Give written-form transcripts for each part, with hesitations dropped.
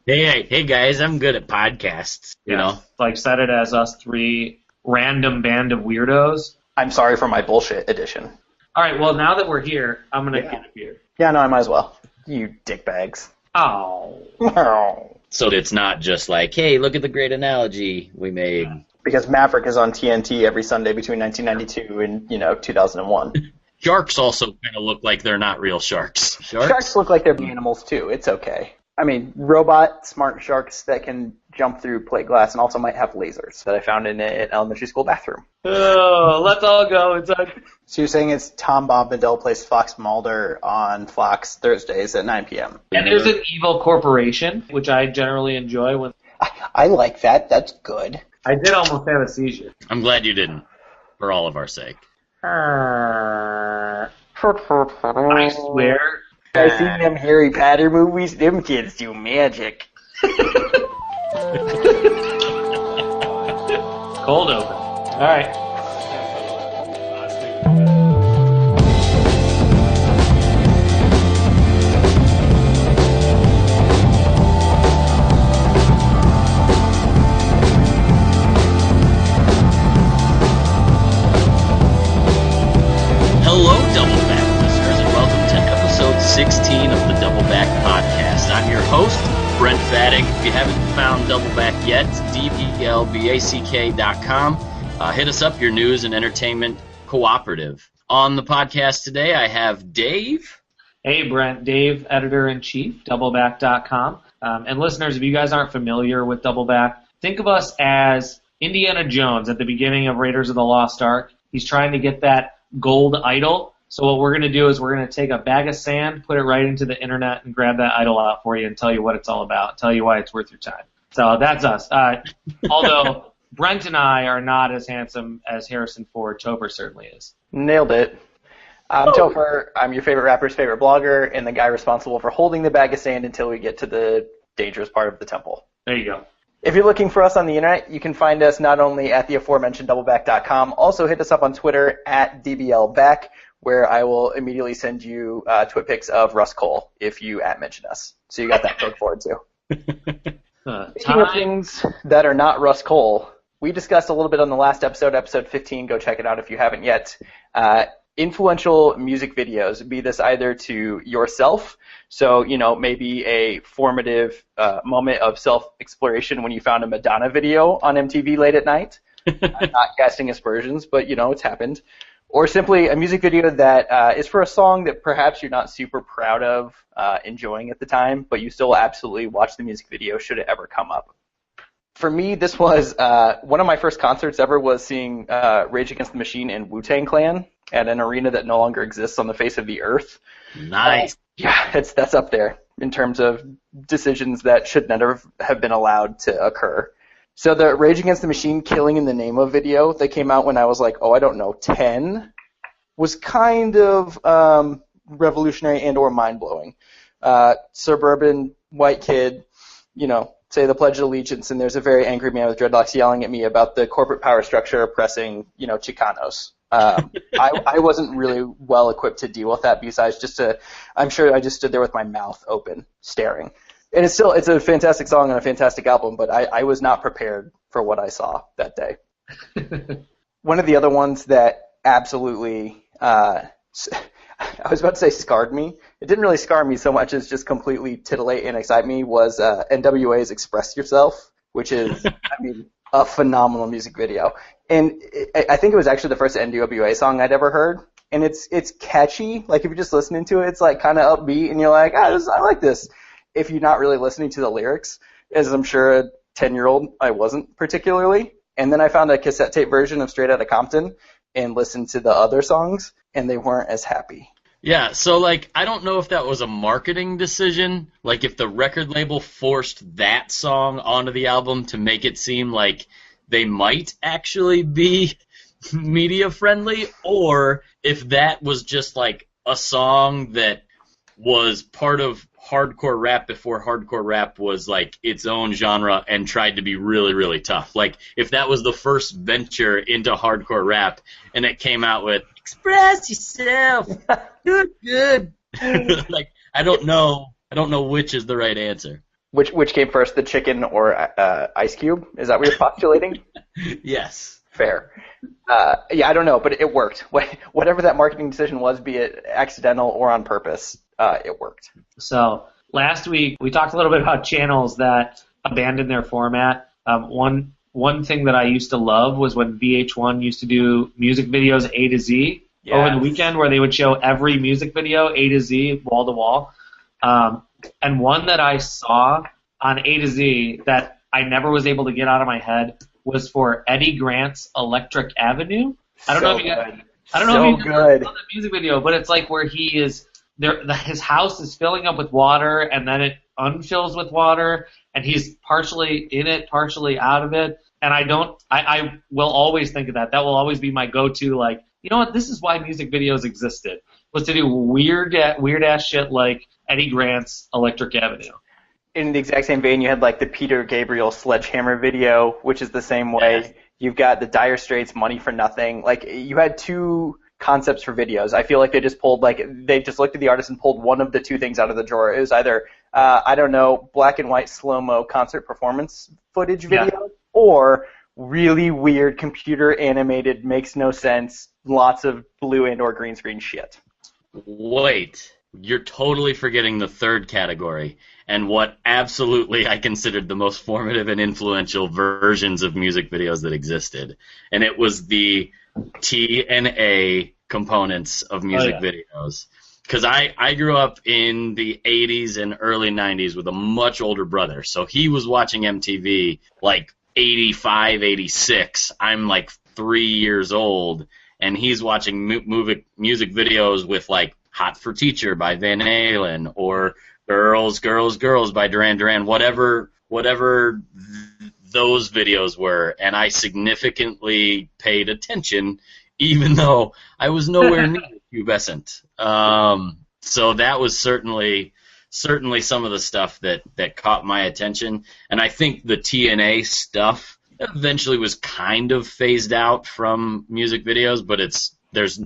Hey guys, I'm good at podcasts, you know? Like set it as us three random band of weirdos. I'm sorry for my bullshit edition. All right, well, now that we're here, I'm going to get a beer. Yeah, no, I might as well. You dickbags. Oh. So it's not just like, hey, look at the great analogy we made. Because Maverick is on TNT every Sunday between 1992 and, 2001. Sharks also kind of look like they're not real sharks. Sharks look like they're animals, too. It's okay. I mean, robot smart sharks that can jump through plate glass and also might have lasers that I found in an elementary school bathroom. Oh, let's all go inside. So you're saying it's Tom Bombadil plays Fox Mulder on Fox Thursdays at 9 p.m. And there's an evil corporation, which I generally enjoy. When I like that. That's good. I did almost have a seizure. I'm glad you didn't, for all of our sake. I swear. I seen them Harry Potter movies. Them kids do magic. Cold open. All right. Hello, DBLBACK listeners, and welcome to episode 16 of the DBLBACK Podcast. I'm your host, Brent Faddick. If you haven't found DBLBACK yet, DBLBACK.com. Hit us up, your news and entertainment cooperative. On the podcast today, I have Dave. Hey, Brent. Dave, editor-in-chief, DBLBACK.com. And listeners, if you guys aren't familiar with DBLBACK, think of us as Indiana Jones at the beginning of Raiders of the Lost Ark. He's trying to get that gold idol. So what we're going to do is we're going to take a bag of sand, put it right into the internet, and grab that idol out for you and tell you what it's all about, tell you why it's worth your time. So that's us. Although Brent and I are not as handsome as Harrison Ford. Topher certainly is. Nailed it. I'm Topher. I'm your favorite rapper's favorite blogger and the guy responsible for holding the bag of sand until we get to the dangerous part of the temple. There you go. If you're looking for us on the internet, you can find us not only at the aforementioned DBLBACK.com, also hit us up on Twitter at DBLBACK, where I will immediately send you twit pics of Russ Cole if you @mention us. So you got that to look forward to. Speaking of things that are not Russ Cole, we discussed a little bit on the last episode, episode 15. Go check it out if you haven't yet. Influential music videos, be this either to yourself, so, maybe a formative moment of self-exploration when you found a Madonna video on MTV late at night. I'm not casting aspersions, but, it's happened. Or simply a music video that is for a song that perhaps you're not super proud of enjoying at the time, but you still absolutely watch the music video should it ever come up. For me, this was one of my first concerts ever was seeing Rage Against the Machine and Wu-Tang Clan at an arena that no longer exists on the face of the earth. Nice. That's up there in terms of decisions that should never have been allowed to occur. So the Rage Against the Machine Killing in the Name of video that came out when I was 10, was kind of revolutionary and or mind-blowing. Suburban white kid, say the Pledge of Allegiance, and there's a very angry man with dreadlocks yelling at me about the corporate power structure oppressing, Chicanos. I wasn't really well equipped to deal with that besides I'm sure I just stood there with my mouth open, staring. And it's a fantastic song and a fantastic album, but I was not prepared for what I saw that day. One of the other ones that absolutely, I was about to say scarred me. It didn't really scar me so much as just completely titillate and excite me was NWA's Express Yourself, which is, a phenomenal music video. And I think it was actually the first NWA song I'd ever heard. And it's catchy. Like, if you're just listening to it, it's kind of upbeat, and you're like, I like this. If you're not really listening to the lyrics, as I'm sure a 10-year-old I wasn't particularly. And then I found a cassette tape version of Straight Outta Compton and listened to the other songs, and they weren't as happy. Yeah, so, I don't know if that was a marketing decision, if the record label forced that song onto the album to make it seem like they might actually be media-friendly, or if that was just, a song that was part of hardcore rap before hardcore rap was, its own genre and tried to be really, really tough. If that was the first venture into hardcore rap and it came out with Express Yourself, good. I don't know which is the right answer. Which came first, the chicken or Ice Cube? Is that what you're postulating? Yes. Fair. Yeah, I don't know, but it worked. Whatever that marketing decision was, be it accidental or on purpose, it worked. So last week we talked a little bit about channels that abandoned their format. One thing that I used to love was when VH1 used to do music videos A to Z over the weekend, where they would show every music video A to Z, wall to wall. And one that I saw on A to Z that I never was able to get out of my head was for Eddie Grant's Electric Avenue. I don't know if you saw the music video, but it's like where he is there. His house is filling up with water, and then it unfills with water, and he's partially in it, partially out of it. And I will always think of that. That will always be my go-to. Like, you know what? This is why music videos existed, was to do weird ass shit like Eddie Grant's Electric Avenue. In the exact same vein, you had like the Peter Gabriel Sledgehammer video, which is the same way. Yeah. You've got the Dire Straits Money for Nothing. Like, you had two concepts for videos. I feel like they just looked at the artist and pulled one of the two things out of the drawer. It was either, I don't know, black and white slow-mo concert performance footage video, or really weird computer animated, makes no sense, lots of blue and or green screen shit. Wait, you're totally forgetting the third category, and what absolutely I considered the most formative and influential versions of music videos that existed. And it was the T and A components of music videos. Because I grew up in the 80s and early 90s with a much older brother, so he was watching MTV like 85, 86. I'm like 3 years old, and he's watching music videos with like Hot for Teacher by Van Halen, or Girls, Girls, Girls by Duran Duran, whatever those videos were, and I significantly paid attention, even though I was nowhere near pubescent. So that was certainly some of the stuff that caught my attention, and I think the TNA stuff eventually was kind of phased out from music videos, but there's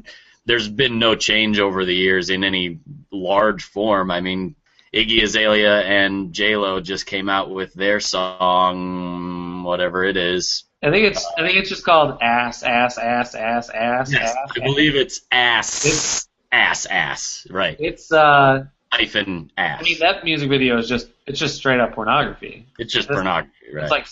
been no change over the years in any large form. I mean, Iggy Azalea and J-Lo just came out with their song, whatever it is. I think it's just called Ass, Ass, Ass, Ass, Ass, yes, Ass. I believe it's Ass, Ass, right. It's hyphen ass. I mean, that music video is just straight up pornography. It's just pornography, right? It's like,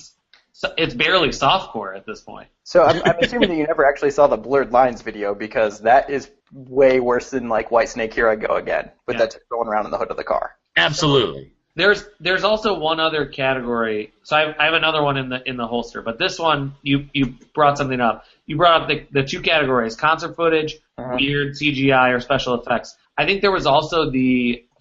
it's barely softcore at this point. So I'm assuming that you never actually saw the Blurred Lines video, because that is way worse than like White Snake, Here I Go Again, but that's going around in the hood of the car. Absolutely. There's also one other category. So I have another one in the holster, but this one you brought something up. You brought up the two categories: concert footage, weird CGI or special effects. I think there was also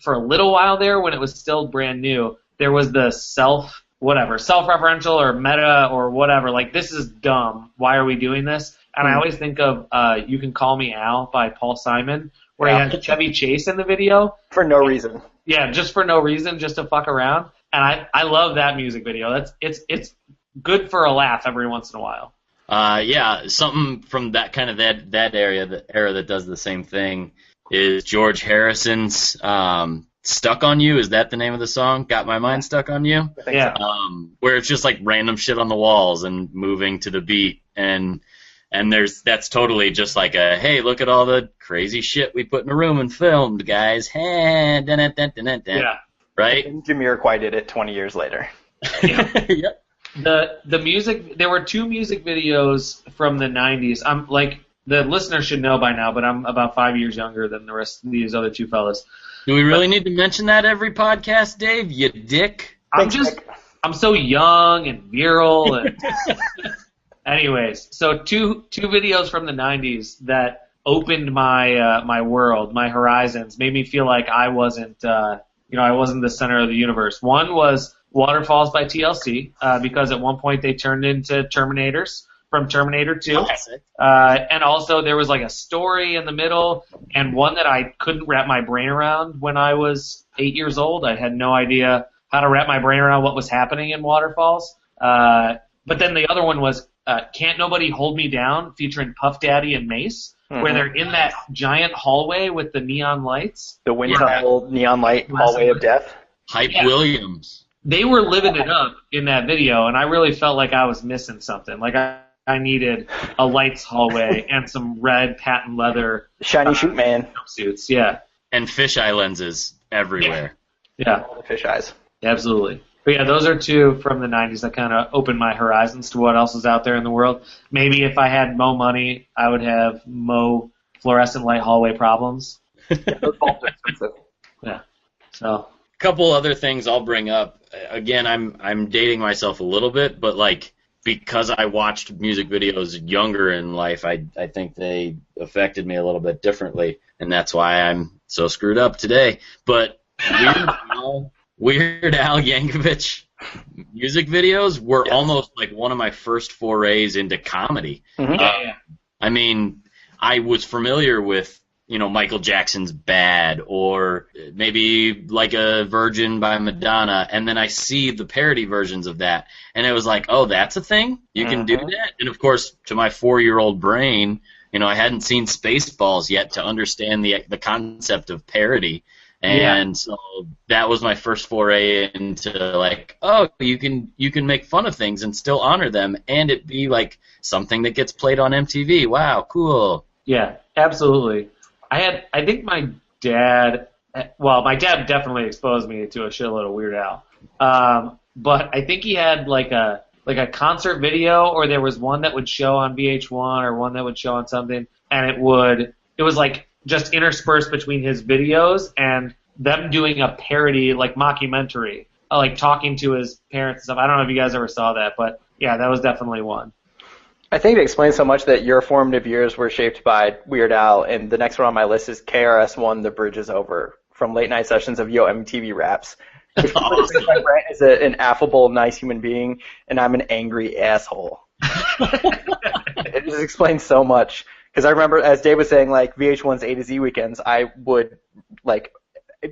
for a little while there, when it was still brand new, there was the self-referential or meta or whatever. Like, this is dumb. Why are we doing this? And I always think of You Can Call Me Al by Paul Simon, where he has Chevy Chase in the video. For no reason. Yeah, just for no reason, just to fuck around. And I love that music video. It's good for a laugh every once in a while. Yeah, something from that kind of that era that does the same thing is George Harrison's Stuck on You. Is that the name of the song? Got My Mind Stuck on You? Yeah. Where it's just like random shit on the walls and moving to the beat, and that's totally just like a, hey, look at all the crazy shit we put in a room and filmed, guys. Hey, yeah. Right? And Jamiroquai did it 20 years later. Yeah. Yep. The music, there were two music videos from the 90s. I'm like, the listener should know by now, but I'm about 5 years younger than the rest of these other two fellas. Do we really need to mention that every podcast, Dave? You dick. I'm so young and virile. And anyways, so two videos from the 90s that opened my my world, my horizons, made me feel like I wasn't I wasn't the center of the universe. One was Waterfalls by TLC, because at one point they turned into Terminators from Terminator 2. And also there was like a story in the middle, and one that I couldn't wrap my brain around when I was 8 years old. I had no idea how to wrap my brain around what was happening in Waterfalls. But then the other one was Can't Nobody Hold Me Down, featuring Puff Daddy and Mace, where they're in that giant hallway with the neon lights. The wind tunnel neon light hallway of death. Hype Williams. they were living it up in that video, and I really felt like I was missing something. Like I needed a lights hallway and some red patent leather shiny shoot man suits. Yeah, and fisheye lenses everywhere. Yeah, all the fish eyes. Absolutely. But yeah, those are two from the 90s that kind of opened my horizons to what else is out there in the world. Maybe if I had Mo money, I would have Mo fluorescent light hallway problems. Yeah, those bulbs are expensive. Yeah. So. Couple other things I'll bring up. Again, I'm dating myself a little bit, but like because I watched music videos younger in life, I think they affected me a little bit differently, and that's why I'm so screwed up today. But Weird Al Yankovic music videos were almost like one of my first forays into comedy. Mm-hmm. I mean, I was familiar with, Michael Jackson's Bad or maybe like a Virgin by Madonna, and then I see the parody versions of that, and it was like, oh, that's a thing? You can do that? And, of course, to my 4-year-old brain, I hadn't seen Spaceballs yet to understand the concept of parody. And so that was my first foray into like, oh, you can make fun of things and still honor them, and it be like something that gets played on MTV. Wow, cool. Yeah, absolutely. I think my dad definitely exposed me to a shitload of Weird Al. But I think he had like a concert video, or there was one that would show on VH1 or one that would show on something, and it was like just interspersed between his videos and them doing a parody, like mockumentary, like talking to his parents and stuff. I don't know if you guys ever saw that, but yeah, that was definitely one. I think it explains so much that your formative years were shaped by Weird Al, and the next one on my list is KRS-One, The Bridge is Over, from late night sessions of Yo MTV Raps. Awesome. My Brent is an affable, nice human being, and I'm an angry asshole. It just explains so much. Because I remember, as Dave was saying, like VH1's A to Z weekends, I would like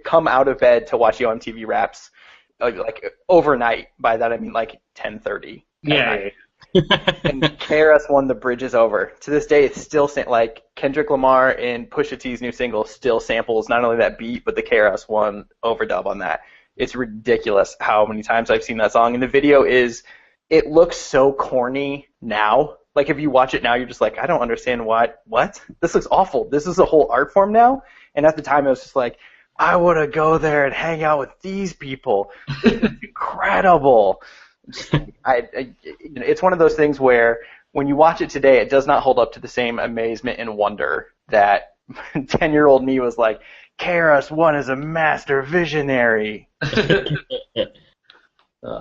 come out of bed to watch Yo MTV Raps like overnight. By that I mean like 10:30. Yeah. And KRS-One, The Bridge is Over. To this day, it's still like Kendrick Lamar and Pusha T's new single still samples not only that beat but the KRS-One overdub on that. It's ridiculous how many times I've seen that song. And the video it looks so corny now. Like, if you watch it now, you're just like, I don't understand what? This looks awful. This is a whole art form now? And at the time, it was just like, I want to go there and hang out with these people. It's incredible. It's one of those things where when you watch it today, it does not hold up to the same amazement and wonder that 10-year-old me was like, KRS-One is a master visionary.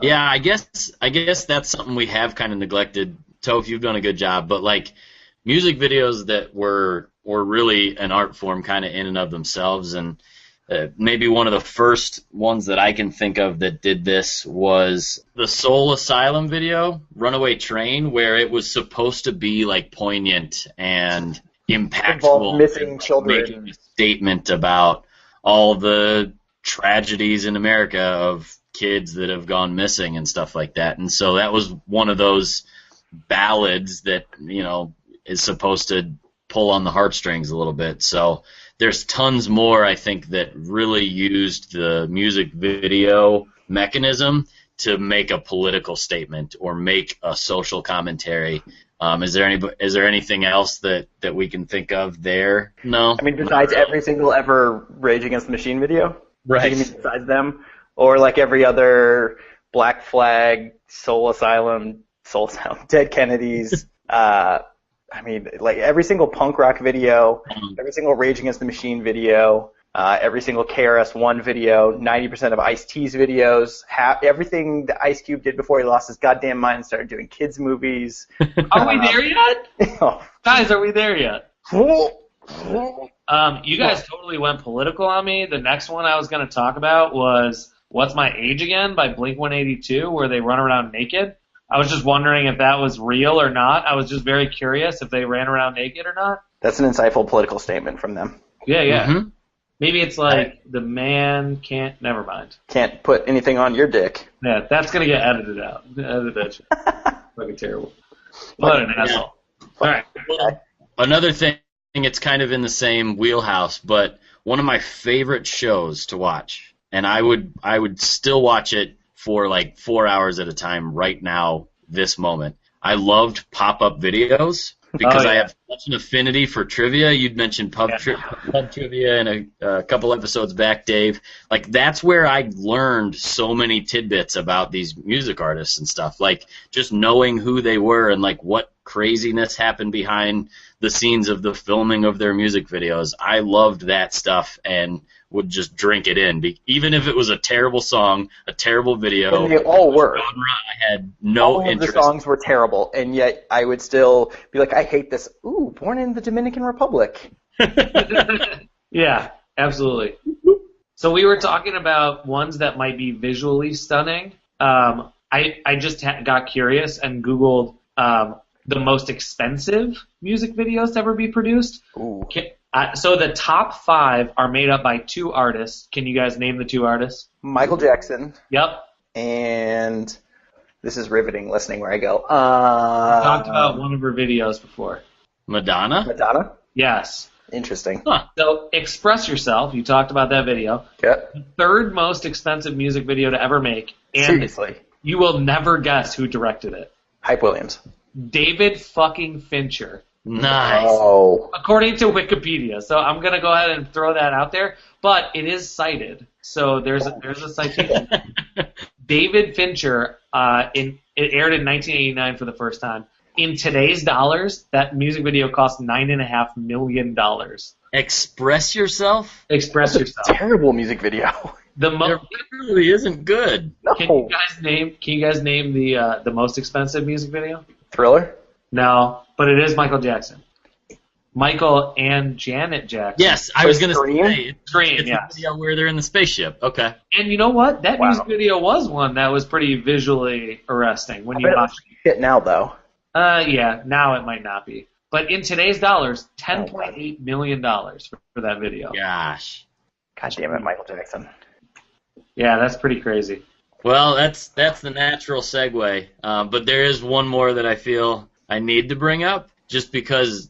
Yeah, I guess that's something we have kind of neglected. Toph, you've done a good job, but like music videos that were really an art form kind of in and of themselves, and maybe one of the first ones that I can think of that did this was the Soul Asylum video, Runaway Train, where it was supposed to be like poignant and impactful, missing children, making a statement about all the tragedies in America of kids that have gone missing and stuff like that. And so that was one of those ballads that, is supposed to pull on the heartstrings a little bit. So there's tons more, I think, that really used the music video mechanism to make a political statement or make a social commentary. Is there anything else that we can think of there? No. I mean, besides every single ever Rage Against the Machine video, right? Besides them, or like every other Black Flag, Soul Asylum, Dead Kennedys. I mean, like every single punk rock video, every single Rage Against the Machine video, every single KRS-One video, 90% of Ice-T's videos, everything that Ice Cube did before he lost his goddamn mind and started doing kids movies. Are we there yet? Guys, are we there yet? You guys totally went political on me. The next one I was going to talk about was What's My Age Again by Blink-182, where they run around naked. I was just wondering if that was real or not. I was just very curious if they ran around naked or not. That's an insightful political statement from them. Yeah. Mm-hmm. Maybe it's like the man can't. Never mind. Can't put anything on your dick. Yeah, that's gonna get edited out. Edit that shit. Fucking terrible. What an asshole. All right. Well, another thing, it's kind of in the same wheelhouse, but one of my favorite shows to watch, and I would still watch it for like 4 hours at a time right now, this moment. I loved pop-up videos because I have such an affinity for trivia. You'd mentioned pub trivia in a couple episodes back, Dave. Like, that's where I learned so many tidbits about these music artists and stuff. Like, just knowing who they were and, like, what craziness happened behind the scenes of the filming of their music videos. I loved that stuff and would just drink it in, even if it was a terrible song, a terrible video. And they all were. Genre I had no interest. All of the songs were terrible, and yet I would still be like, I hate this. Ooh, born in the Dominican Republic. Yeah, absolutely. So we were talking about ones that might be visually stunning. I just got curious and Googled the most expensive music videos to ever be produced. Ooh. So the top 5 are made up by 2 artists. Can you guys name the 2 artists? Michael Jackson. Yep. And this is riveting listening where I go. We talked about one of her videos before. Madonna? Madonna? Yes. Interesting. Huh. So Express Yourself, you talked about that video. Yep. The 3rd most expensive music video to ever make. And Seriously. you will never guess who directed it. Hype Williams. David fucking Fincher. Nice. Oh. According to Wikipedia. So I'm going to go ahead and throw that out there. But it is cited. So there's a citation. David Fincher, it aired in 1989 for the first time. In today's dollars, that music video cost $9.5 million. Express Yourself? Express Yourself. Terrible music video. It really isn't good. No. Can you guys name the most expensive music video? Thriller? No, but it is Michael Jackson. Michael and Janet Jackson. Yes, I was going to say Scream, it's yes. the video where they're in the spaceship. Okay. And you know what? That Wow. music video was one that was pretty visually arresting when you watch it. Shit now, though. Yeah, now it might not be. But in today's dollars, $10.8 million for that video. Gosh. God damn it, Michael Jackson. Yeah, that's pretty crazy. Well, that's the natural segue. But there is one more that I feel I need to bring up, just because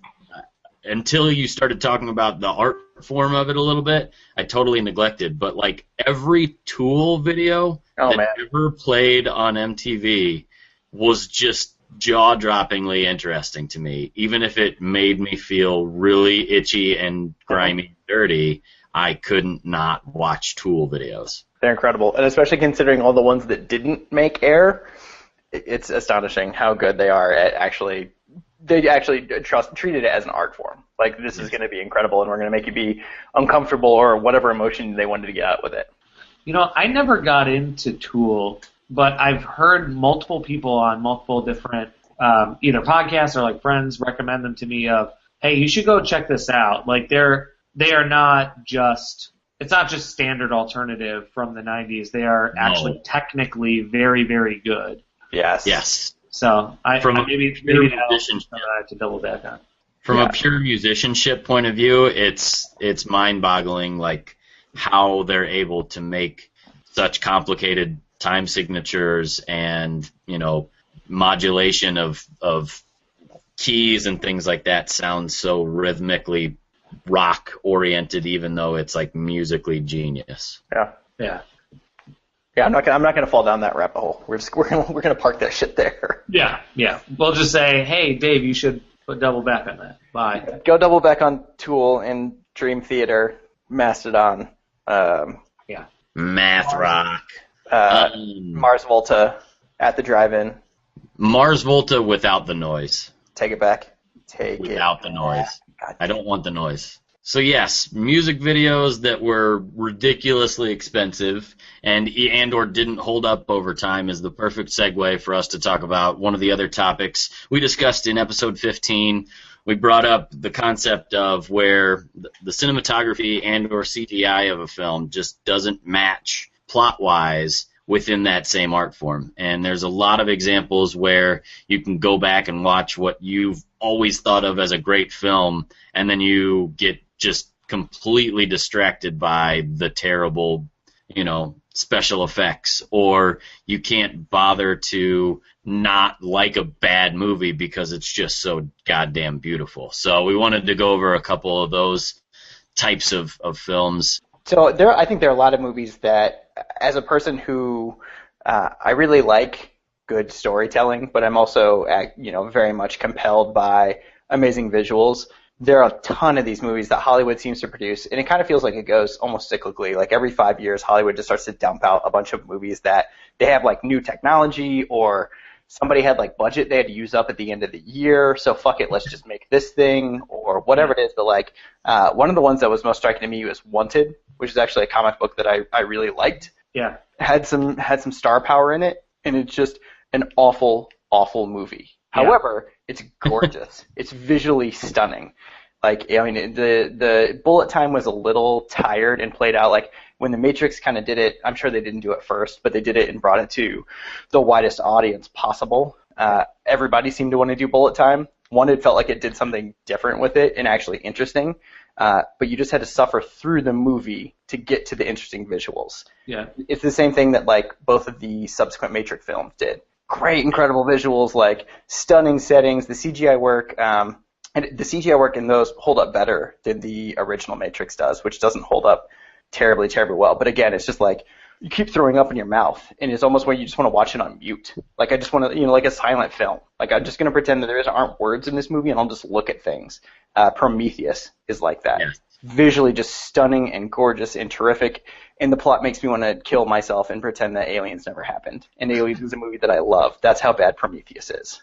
until you started talking about the art form of it a little bit, I totally neglected. But like every Tool video ever played on MTV was just jaw-droppingly interesting to me. Even if it made me feel really itchy and grimy and dirty, I couldn't not watch Tool videos. They're incredible, and especially considering all the ones that didn't make air, it's astonishing how good they are at actually. They actually treated it as an art form. Like, this is going to be incredible, and we're going to make you be uncomfortable or whatever emotion they wanted to get out with it. You know, I never got into Tool, but I've heard multiple people on multiple different either podcasts or like friends recommend them to me of, hey, you should go check this out. Like, they are not just. It's not just standard alternative from the 90s. They are actually technically very, very good. Yes. Yes. So maybe musicianship. to double back on. From a pure musicianship point of view, it's mind-boggling, like how they're able to make such complicated time signatures and modulation of keys and things like that sound so rhythmically rock oriented, even though it's like musically genius. Yeah. I'm not gonna fall down that rabbit hole. We're gonna park that shit there. Yeah. We'll just say, hey, Dave, you should double back on that. Bye. Go double back on Tool and Dream Theater, Mastodon. Math rock. Mars Volta at the drive-in. Mars Volta without the noise. Take it back. Without the noise. God. I don't want the noise. So yes, music videos that were ridiculously expensive and or didn't hold up over time is the perfect segue for us to talk about one of the other topics we discussed in episode 15. We brought up the concept of where the cinematography and or CGI of a film just doesn't match plot-wise within that same art form. And there's a lot of examples where you can go back and watch what you've always thought of as a great film, and then you get just completely distracted by the terrible, special effects, or you can't bother to not like a bad movie because it's just so goddamn beautiful. So we wanted to go over a couple of those types of films. So I think there are a lot of movies that, as a person who I really like good storytelling, but I'm also, very much compelled by amazing visuals. There are a ton of these movies that Hollywood seems to produce, and it kind of feels like it goes almost cyclically. Like every 5 years, Hollywood just starts to dump out a bunch of movies that they have like new technology, or somebody had like budget they had to use up at the end of the year, so fuck it, let's just make this thing, or whatever it is. But like one of the ones that was most striking to me was Wanted, which is actually a comic book that I really liked. Yeah. Had some star power in it, and it's just an awful, awful movie. Yeah. However, it's gorgeous. It's visually stunning. Like, I mean, the bullet time was a little tired and played out. Like, when The Matrix kind of did it, I'm sure they didn't do it first, but they did it and brought it to the widest audience possible. Everybody seemed to want to do bullet time. Wanted felt like it did something different with it and actually interesting. But you just had to suffer through the movie to get to the interesting visuals. Yeah. It's the same thing that, like, both of the subsequent Matrix films did. Great, incredible visuals, like stunning settings, the CGI work, and the CGI work in those hold up better than the original Matrix does, which doesn't hold up terribly, terribly well. But again, it's just like you keep throwing up in your mouth, and it's almost where you just want to watch it on mute. Like I just want to, like a silent film. Like I'm just going to pretend that there aren't words in this movie, and I'll just look at things. Prometheus is like that. Yes. Visually just stunning and gorgeous and terrific, and the plot makes me want to kill myself and pretend that Aliens never happened. And Aliens is a movie that I love. That's how bad Prometheus is.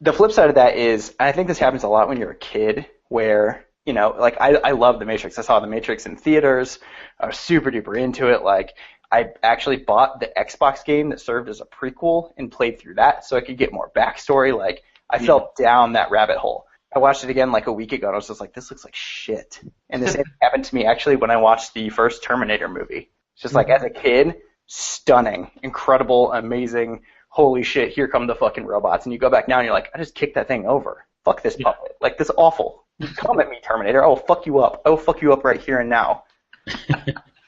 The flip side of that is, I think this happens a lot when you're a kid, where, like I love The Matrix. I saw The Matrix in theaters. I was super duper into it. Like, I actually bought the Xbox game that served as a prequel and played through that so I could get more backstory. Like, I fell down that rabbit hole. I watched it again like a week ago, and I was just like, this looks like shit. And the same happened to me actually when I watched the first Terminator movie. It's just like, as a kid, stunning, incredible, amazing, holy shit, here come the fucking robots. And you go back now and you're like, I just kicked that thing over. Fuck this puppet. Like, this is awful. You come at me, Terminator. I will fuck you up. I will fuck you up right here and now.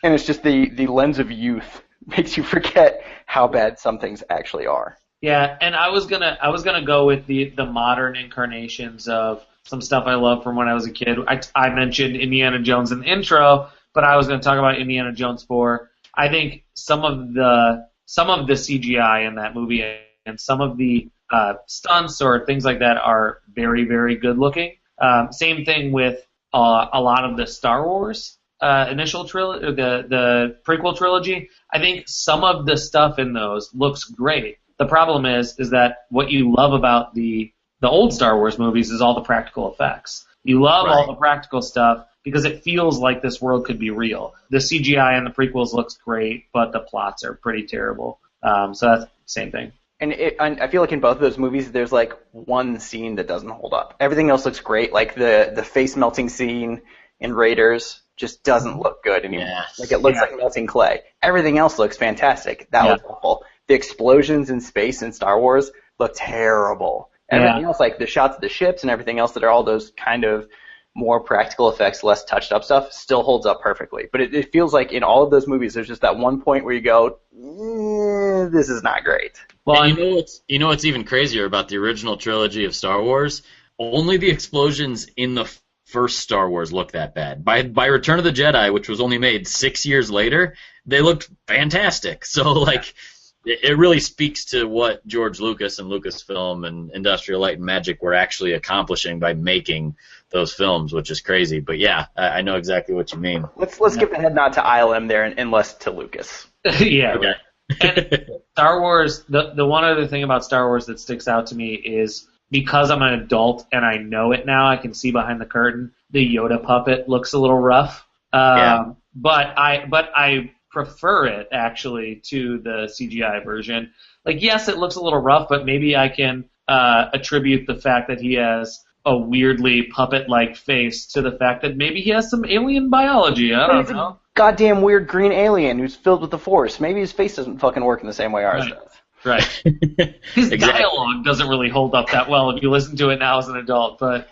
And it's just the lens of youth makes you forget how bad some things actually are. Yeah, and I was gonna go with the modern incarnations of some stuff I love from when I was a kid. I mentioned Indiana Jones in the intro, but I was gonna talk about Indiana Jones 4. I think some of the CGI in that movie and some of the stunts or things like that are very, very good looking. Same thing with a lot of the Star Wars initial trilogy, the prequel trilogy. I think some of the stuff in those looks great. The problem is that what you love about the old Star Wars movies is all the practical effects. You love all the practical stuff because it feels like this world could be real. The CGI in the prequels looks great, but the plots are pretty terrible. So that's the same thing. And I feel like in both of those movies, there's like one scene that doesn't hold up. Everything else looks great. Like the face melting scene in Raiders just doesn't look good anymore. Yes. Like it looks like melting clay. Everything else looks fantastic. That was awful. The explosions in space in Star Wars look terrible. Everything else, like the shots of the ships and everything else that are all those kind of more practical effects, less touched up stuff, still holds up perfectly. But it feels like in all of those movies, there's just that one point where you go, this is not great. Well, and you know what's even crazier about the original trilogy of Star Wars? Only the explosions in the first Star Wars look that bad. By Return of the Jedi, which was only made 6 years later, they looked fantastic. So, like, it really speaks to what George Lucas and Lucasfilm and Industrial Light and Magic were actually accomplishing by making those films, which is crazy. But yeah, I know exactly what you mean. Let's give the head nod to ILM there and less to Lucas. Yeah. Okay. And Star Wars, the one other thing about Star Wars that sticks out to me is because I'm an adult and I know it now, I can see behind the curtain, the Yoda puppet looks a little rough. But I prefer it actually to the CGI version. Like, yes, it looks a little rough, but maybe I can attribute the fact that he has a weirdly puppet-like face to the fact that maybe he has some alien biology. I don't know. A goddamn weird green alien who's filled with the Force. Maybe his face doesn't fucking work in the same way ours does. Right. His dialogue doesn't really hold up that well if you listen to it now as an adult, but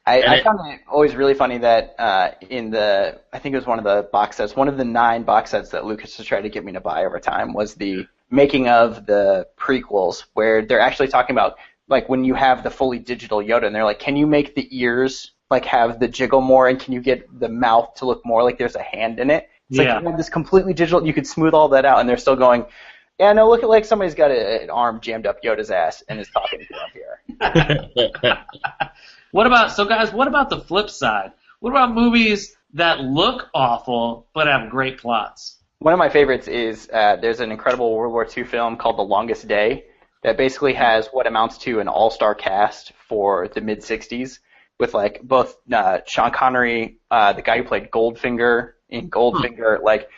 I found it always really funny that I think it was one of the box sets, one of the 9 box sets that Lucas has tried to get me to buy over time was the making of the prequels, where they're actually talking about, like, when you have the fully digital Yoda, and they're like, can you make the ears, like, have the jiggle more, and can you get the mouth to look more like there's a hand in it? It's like you have this completely digital, you could smooth all that out, and they're still going, yeah, no, look at like somebody's got an arm jammed up Yoda's ass and is talking to him here. What about the flip side? What about movies that look awful but have great plots? One of my favorites is there's an incredible World War II film called The Longest Day that basically has what amounts to an all-star cast for the mid-'60s with like both Sean Connery, the guy who played Goldfinger in Goldfinger, like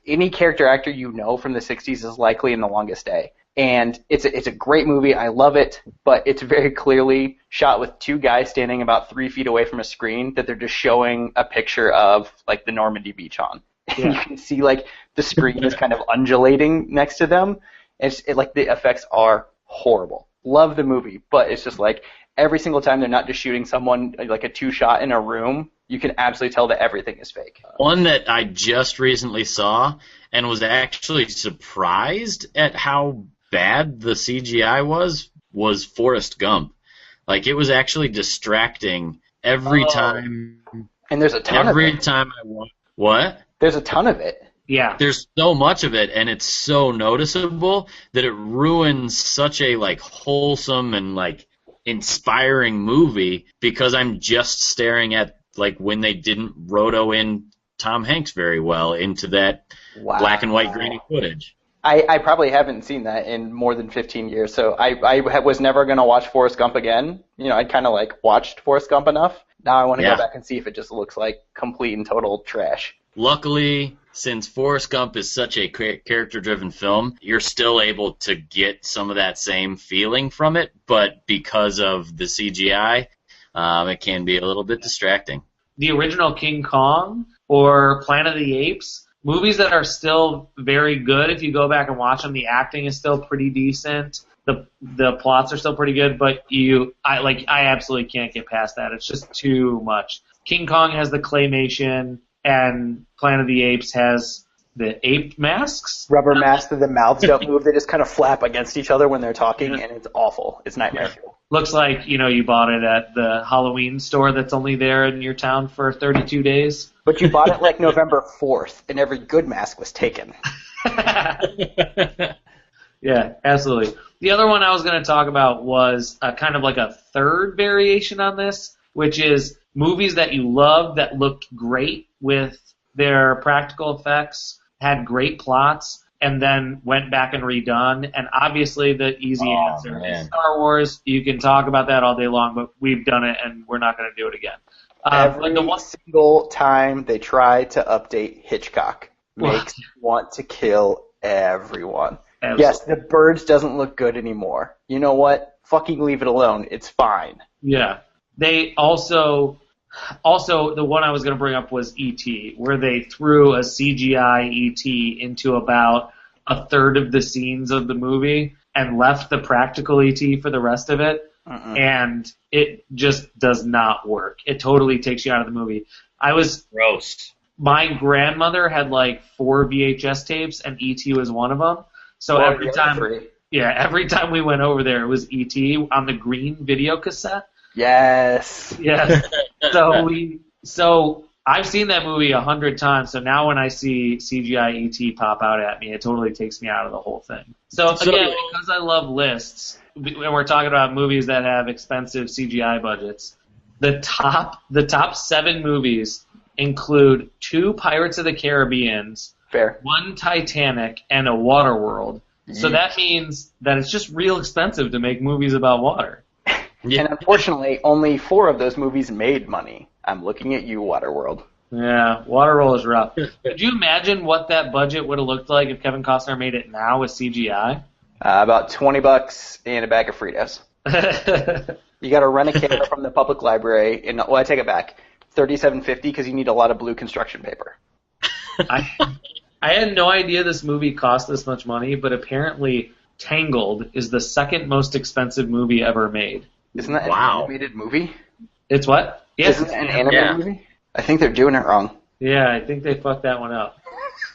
any character actor you know from the 60s is likely in The Longest Day. And it's a great movie. I love it, but it's very clearly shot with two guys standing about 3 feet away from a screen that they're just showing a picture of like the Normandy beach on. Yeah. And you can see like the screen is kind of undulating next to them. Like the effects are horrible. Love the movie, but it's just like every single time they're not just shooting someone like a two-shot in a room, you can absolutely tell that everything is fake. One that I just recently saw and was actually surprised at how bad the CGI was Forrest Gump. Like, it was actually distracting every time. And there's a ton of it. Every time I watch. What? There's a ton of it. Yeah. There's so much of it, and it's so noticeable that it ruins such a, like, wholesome and, like, inspiring movie because I'm just staring at, like, when they didn't roto in Tom Hanks very well into that black and white grainy footage. I probably haven't seen that in more than 15 years, so I was never going to watch Forrest Gump again. You know, I kind of like watched Forrest Gump enough. Now I want to go back and see if it just looks like complete and total trash. Luckily, since Forrest Gump is such a character-driven film, you're still able to get some of that same feeling from it, but because of the CGI, it can be a little bit distracting. The original King Kong or Planet of the Apes, movies that are still very good. If you go back and watch them, the acting is still pretty decent. The plots are still pretty good, but I absolutely can't get past that. It's just too much. King Kong has the claymation, and Planet of the Apes has the ape masks. Rubber masks that the mouths don't move. They just kind of flap against each other when they're talking, and it's awful. It's nightmare fuel. Looks like, you bought it at the Halloween store that's only there in your town for 32 days. But you bought it like November 4th, and every good mask was taken. Yeah, absolutely. The other one I was going to talk about was kind of like a third variation on this, which is movies that you love that looked great with their practical effects, had great plots, and then went back and redone. And obviously the easy answer is Star Wars. You can talk about that all day long, but we've done it, and we're not going to do it again. Every single time they try to update Hitchcock makes you want to kill everyone. Absolutely. Yes, the Birds doesn't look good anymore. You know what? Fucking leave it alone. It's fine. Yeah. They also the one I was going to bring up was E.T., where they threw a CGI E.T. into about a third of the scenes of the movie and left the practical E.T. for the rest of it. And it just does not work. It totally takes you out of the movie. Gross. My grandmother had like 4 VHS tapes, and E.T. was one of them. So every time we went over there, it was E.T. on the green video cassette. Yes. Yeah. So I've seen that movie 100 times. So now when I see CGI E.T. pop out at me, it totally takes me out of the whole thing. So again, because I love lists, and we're talking about movies that have expensive CGI budgets, the top 7 movies include 2 Pirates of the Caribbeans, fair, 1 Titanic, and a Waterworld. So that means that it's just real expensive to make movies about water. Yeah. And unfortunately, only 4 of those movies made money. I'm looking at you, Waterworld. Yeah, Waterworld is rough. Could you imagine what that budget would have looked like if Kevin Costner made it now with CGI? About $20 and a bag of Fritos. You got to rent a camera from the public library, and I take it back, $37.50 because you need a lot of blue construction paper. I had no idea this movie cost this much money, but apparently Tangled is the second most expensive movie ever made. Isn't that an animated movie? It's what? Yes, Isn't it an animated movie? I think they're doing it wrong. Yeah, I think they fucked that one up.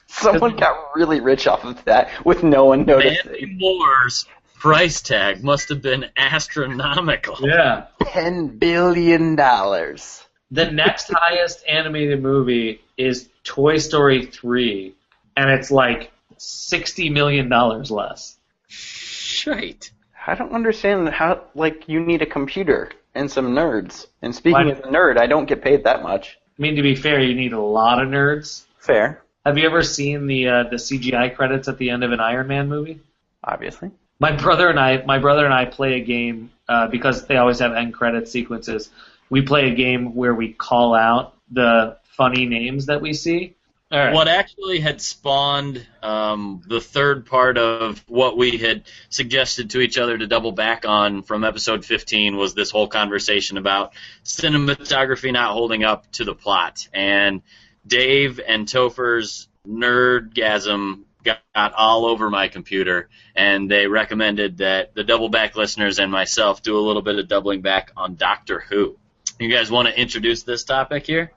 Someone got really rich off of that with no one noticing. Mandy Moore's price tag must have been astronomical. Yeah. $10 billion. The next highest animated movie is Toy Story 3, and it's like $60 million less. Shite. I don't understand how, like, you need a computer and some nerds. And speaking as a nerd, I don't get paid that much. I mean, to be fair, you need a lot of nerds. Fair. Have you ever seen the CGI credits at the end of an Iron Man movie? Obviously. My brother and I play a game because they always have end credit sequences. We play a game where we call out the funny names that we see. All right. What actually had spawned the third part of what we had suggested to each other to double back on from episode 15 was this whole conversation about cinematography not holding up to the plot. And Dave and Topher's nerdgasm got all over my computer, and they recommended that the Double Back listeners and myself do a little bit of doubling back on Doctor Who. You guys want to introduce this topic here?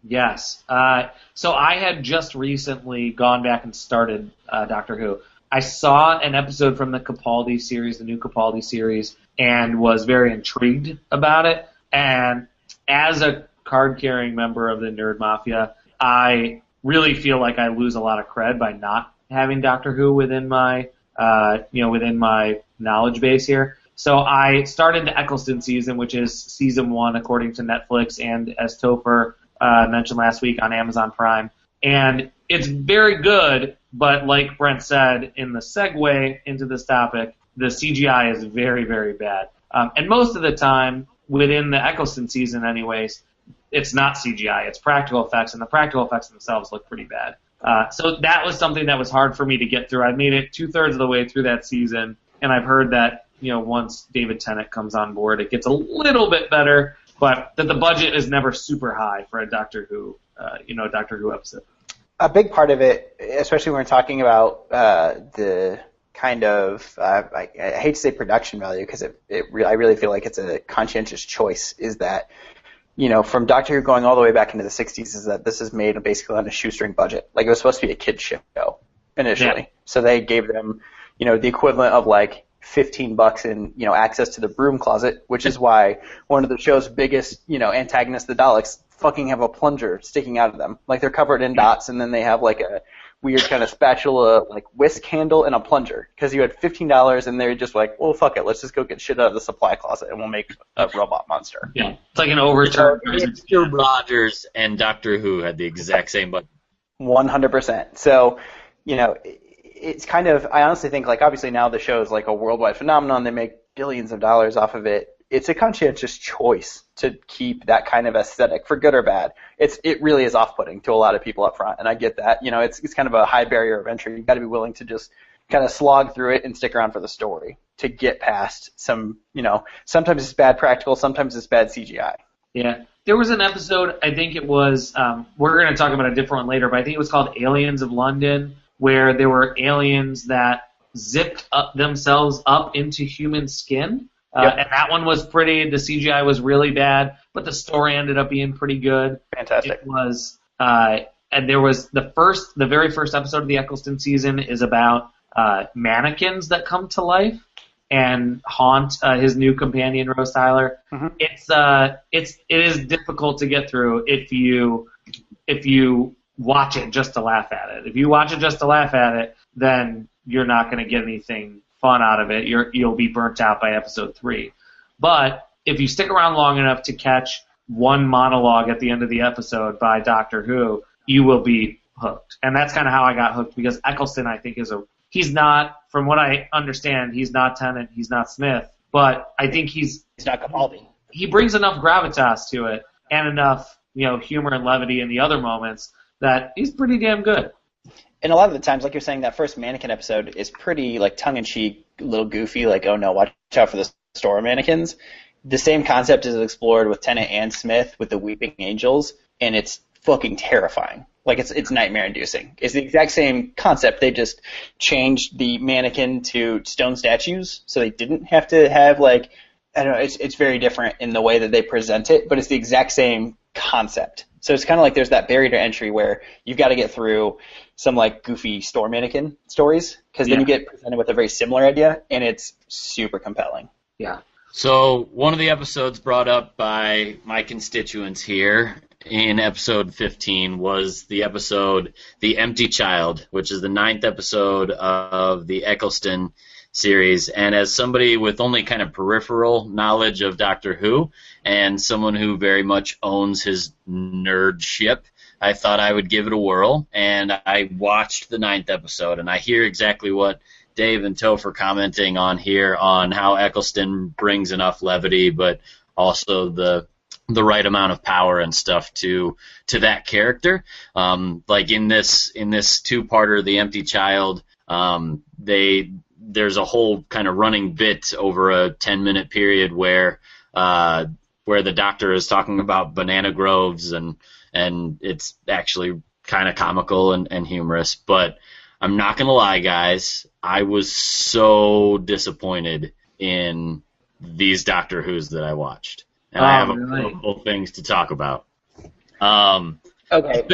Yes. So I had just recently gone back and started Doctor Who. I saw an episode from the Capaldi series, the new Capaldi series, and was very intrigued about it. And as a card-carrying member of the Nerd Mafia, I really feel like I lose a lot of cred by not having Doctor Who within my, within my knowledge base here. So I started the Eccleston season, which is season 1 according to Netflix, and as Topher mentioned last week on Amazon Prime. And it's very good, but like Brent said in the segue into this topic, the CGI is very, very bad. And most of the time, within the Eccleston season anyways, it's not CGI, it's practical effects, and the practical effects themselves look pretty bad. So that was something that was hard for me to get through. I made it 2/3 of the way through that season, and I've heard that, once David Tennant comes on board, it gets a little bit better, but that the budget is never super high for a Doctor Who episode. A big part of it, especially when we're talking about the kind of, I hate to say production value because I really feel like it's a conscientious choice, is that, from Doctor Who going all the way back into the 60s, is that this is made basically on a shoestring budget. Like, it was supposed to be a kid's show initially. Yeah. So they gave them, the equivalent of like $15 and, access to the broom closet, which is why one of the show's biggest, antagonists, the Daleks, fucking have a plunger sticking out of them. Like, they're covered in dots, and then they have like a weird kind of spatula, like whisk handle and a plunger. Because you had $15, and they're just like, well, fuck it, let's just go get shit out of the supply closet, and we'll make a robot monster. Yeah, it's like an overturn. Mr. Rogers and Doctor Who had the exact same budget. 100%. So, it's kind of, I honestly think, like, obviously now the show is like a worldwide phenomenon. They make billions of dollars off of it. It's a conscientious choice to keep that kind of aesthetic, for good or bad. It really is off-putting to a lot of people up front, and I get that. It's kind of a high barrier of entry. You've got to be willing to just kind of slog through it and stick around for the story to get past some, sometimes it's bad practical, sometimes it's bad CGI. Yeah. There was an episode, I think it was, we're going to talk about a different one later, but I think it was called Aliens of London, where there were aliens that zipped themselves up into human skin. Yep. And that one was pretty, the CGI was really bad, but the story ended up being pretty good. Fantastic. It was, and there was the very first episode of the Eccleston season is about mannequins that come to life and haunt his new companion, Rose Tyler. Mm-hmm. It is difficult to get through if you watch it just to laugh at it. If you watch it just to laugh at it, then you're not going to get anything fun out of it. You'll be burnt out by episode 3. But if you stick around long enough to catch one monologue at the end of the episode by Doctor Who, you will be hooked. And that's kind of how I got hooked, because Eccleston, I think, he's not, from what I understand, he's not Tennant, he's not Smith, but I think he's not Capaldi. He brings enough gravitas to it and enough, humor and levity in the other moments that he's pretty damn good. And a lot of the times, like you're saying, that first mannequin episode is pretty, like, tongue-in-cheek, a little goofy, like, oh no, watch out for the store mannequins. The same concept is explored with Tennant and Smith with the Weeping Angels, and it's fucking terrifying. Like, it's nightmare-inducing. It's the exact same concept. They just changed the mannequin to stone statues, so they didn't have to have, like, I don't know, it's very different in the way that they present it, but it's the exact same concept. So it's kind of like there's that barrier to entry where you've got to get through some, like, goofy store mannequin stories, because then you get presented with a very similar idea, and it's super compelling. Yeah. So one of the episodes brought up by my constituents here in episode 15 was the episode The Empty Child, which is the 9th episode of the Eccleston series. And as somebody with only kind of peripheral knowledge of Doctor Who and someone who very much owns his nerdship, I thought I would give it a whirl. And I watched the 9th episode, and I hear exactly what Dave and Toph are commenting on here on how Eccleston brings enough levity, but also the right amount of power and stuff to that character. Like in this two-parter, The Empty Child, there's a whole kind of running bit over a 10-minute period where the Doctor is talking about banana groves, and it's actually kind of comical and humorous. But I'm not gonna lie, guys, I was so disappointed in these Doctor Who's that I watched. And I have a couple things to talk about. Okay,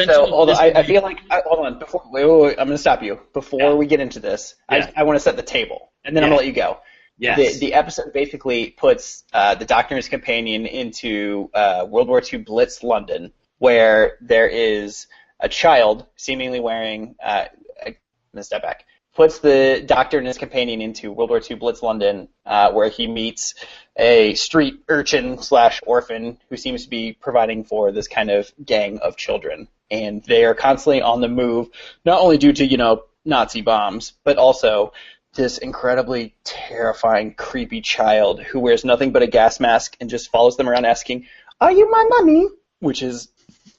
so hold on. I feel like hold on. Wait, I'm going to stop you before we get into this. Yeah. I want to set the table, and then I'm going to let you go. Yes. The episode basically puts the Doctor and his companion into World War II Blitz London, where there is a child seemingly wearing. I'm going to step back. Puts the Doctor and his companion into World War II Blitz London, where he meets a street urchin / orphan who seems to be providing for this kind of gang of children. And they are constantly on the move, not only due to, Nazi bombs, but also this incredibly terrifying, creepy child who wears nothing but a gas mask and just follows them around asking, "Are you my mommy?" Which is,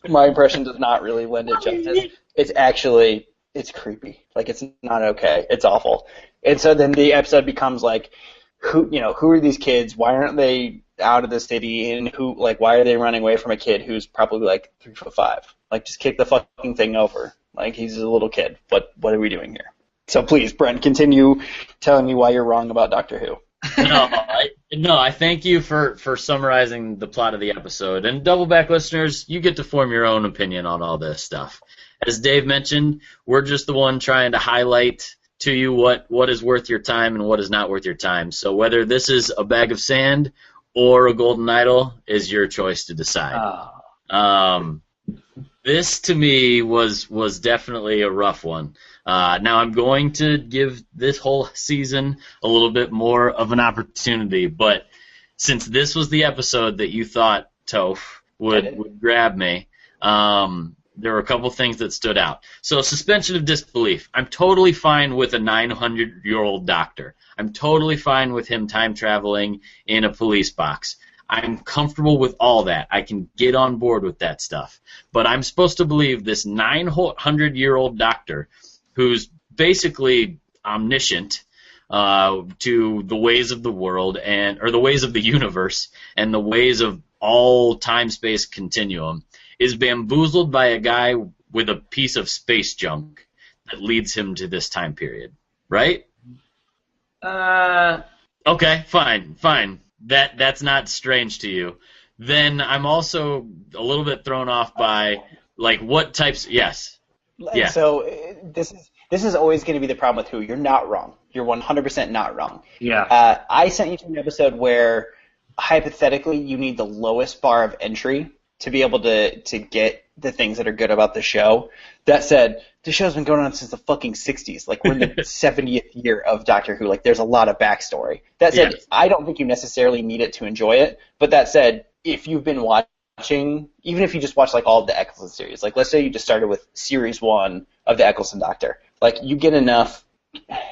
my impression does not really lend it justice. It's creepy. Like, it's not okay. It's awful. And so then the episode becomes like, who are these kids? Why aren't they out of the city? And why are they running away from a kid who's probably like 3'5"? Like, just kick the fucking thing over. Like, he's a little kid. What are we doing here? So please, Brent, continue telling me why you're wrong about Doctor Who. I thank you for summarizing the plot of the episode. And Doubleback listeners, you get to form your own opinion on all this stuff. As Dave mentioned, we're just the one trying to highlight to you what is worth your time and what is not worth your time. So whether this is a bag of sand or a golden idol is your choice to decide. This, to me, was definitely a rough one. Now I'm going to give this whole season a little bit more of an opportunity, but since this was the episode that you thought, Toph, would grab me, there were a couple things that stood out. So suspension of disbelief. I'm totally fine with a 900-year-old doctor. I'm totally fine with him time traveling in a police box. I'm comfortable with all that. I can get on board with that stuff. But I'm supposed to believe this 900-year-old doctor who's basically omniscient to the ways of the world or the ways of the universe and the ways of all time-space continuum is bamboozled by a guy with a piece of space junk that leads him to this time period, right? Okay, fine. That's not strange to you. Then I'm also a little bit thrown off by, like, what types... Yes. Yeah. So this is always going to be the problem with Who. You're not wrong. You're 100% not wrong. Yeah. I sent you to an episode where, hypothetically, you need the lowest bar of entry to be able to get the things that are good about the show. That said, the show's been going on since the fucking 60s. Like, we're in the 70th year of Doctor Who. Like, there's a lot of backstory. That said, yes. I don't think you necessarily need it to enjoy it. But that said, if you've been watching, even if you just watch, like, all of the Eccleston series, like, let's say you just started with Series 1 of the Eccleston Doctor, like, you get enough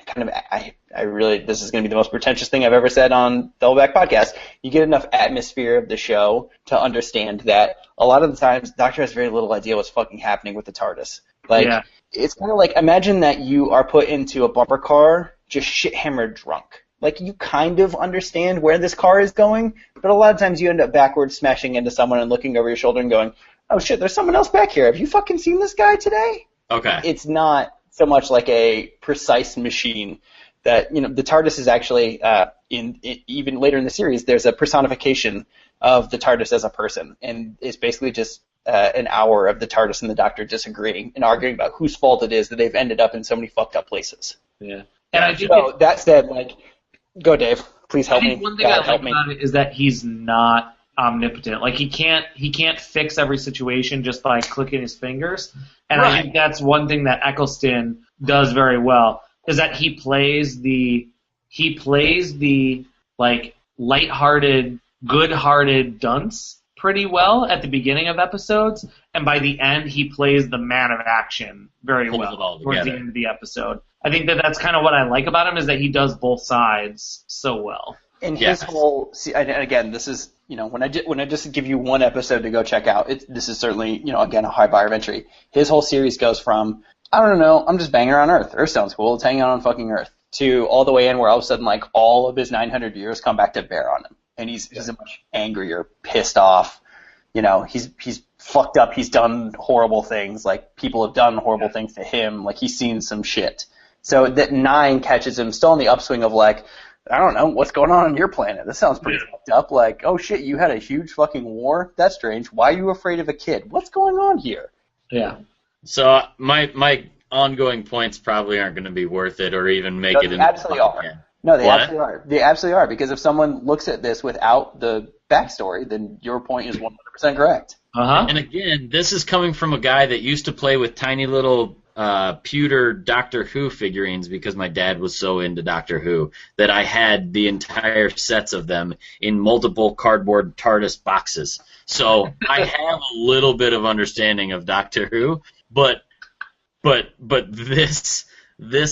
kind of, I really, this is going to be the most pretentious thing I've ever said on DBLBACK Podcast. You get enough atmosphere of the show to understand that a lot of the times Doctor has very little idea what's fucking happening with the TARDIS. Like, It's kind of like, imagine that you are put into a bumper car just shit-hammered drunk. Like, you kind of understand where this car is going, but a lot of times you end up backwards smashing into someone and looking over your shoulder and going, oh shit, there's someone else back here. Have you fucking seen this guy today? Okay. It's not so much like a precise machine that, the TARDIS is actually, even later in the series, there's a personification of the TARDIS as a person, and it's basically just an hour of the TARDIS and the Doctor disagreeing and arguing about whose fault it is that they've ended up in so many fucked up places. Yeah. And I think that said, like, go Dave, please help me. One thing I like about it is that he's not omnipotent. Like he can't fix every situation just by clicking his fingers. And Right. I think that's one thing that Eccleston does very well, is that he plays the like lighthearted, good-hearted dunce pretty well at the beginning of episodes, and by the end he plays the man of action very Pulls well it all towards the together. end of the episode. I think that's kind of what I like about him, is that he does both sides so well. And Yes. his whole, and again, this is, when I just give you one episode to go check out, this is certainly, again, a high bar of entry. His whole series goes from, I don't know, I'm just banging around Earth. Earth sounds cool. It's hanging out on fucking Earth. To all the way in where all of a sudden, like, all of his 900 years come back to bear on him. And he's a much angrier, pissed off. He's fucked up. He's done horrible things. Like, people have done horrible things to him. Like, he's seen some shit. So that 9 catches him still on the upswing of, like, I don't know, what's going on your planet? This sounds pretty fucked up. Like, oh shit, you had a huge fucking war? That's strange. Why are you afraid of a kid? What's going on here? Yeah. So my ongoing points probably aren't going to be worth it or even make No, it they in absolutely the are. podcast. No, they What? absolutely are. They absolutely are, because if someone looks at this without the backstory, then your point is 100% correct. Uh-huh. And again, this is coming from a guy that used to play with tiny little pewter Doctor Who figurines, because my dad was so into Doctor Who that I had the entire sets of them in multiple cardboard TARDIS boxes. So I have a little bit of understanding of Doctor Who, but this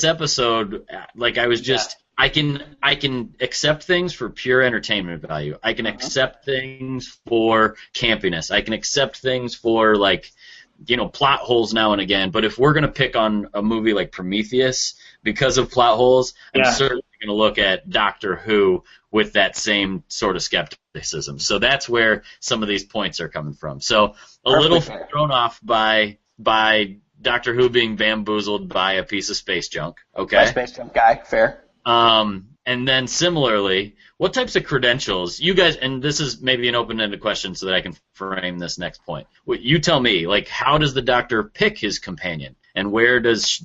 episode, like, I was just, I can accept things for pure entertainment value. I can accept things for campiness. I can accept things for, like, plot holes now and again. But if we're going to pick on a movie like Prometheus because of plot holes, I'm certainly going to look at Doctor Who with that same sort of skepticism. So that's where some of these points are coming from. So a little thrown off by Doctor Who being bamboozled by a piece of space junk. Okay. Space junk guy, fair. And then similarly, what types of credentials you guys, and this is maybe an open-ended question so that I can frame this next point. You tell me, like, how does the Doctor pick his companion, and where does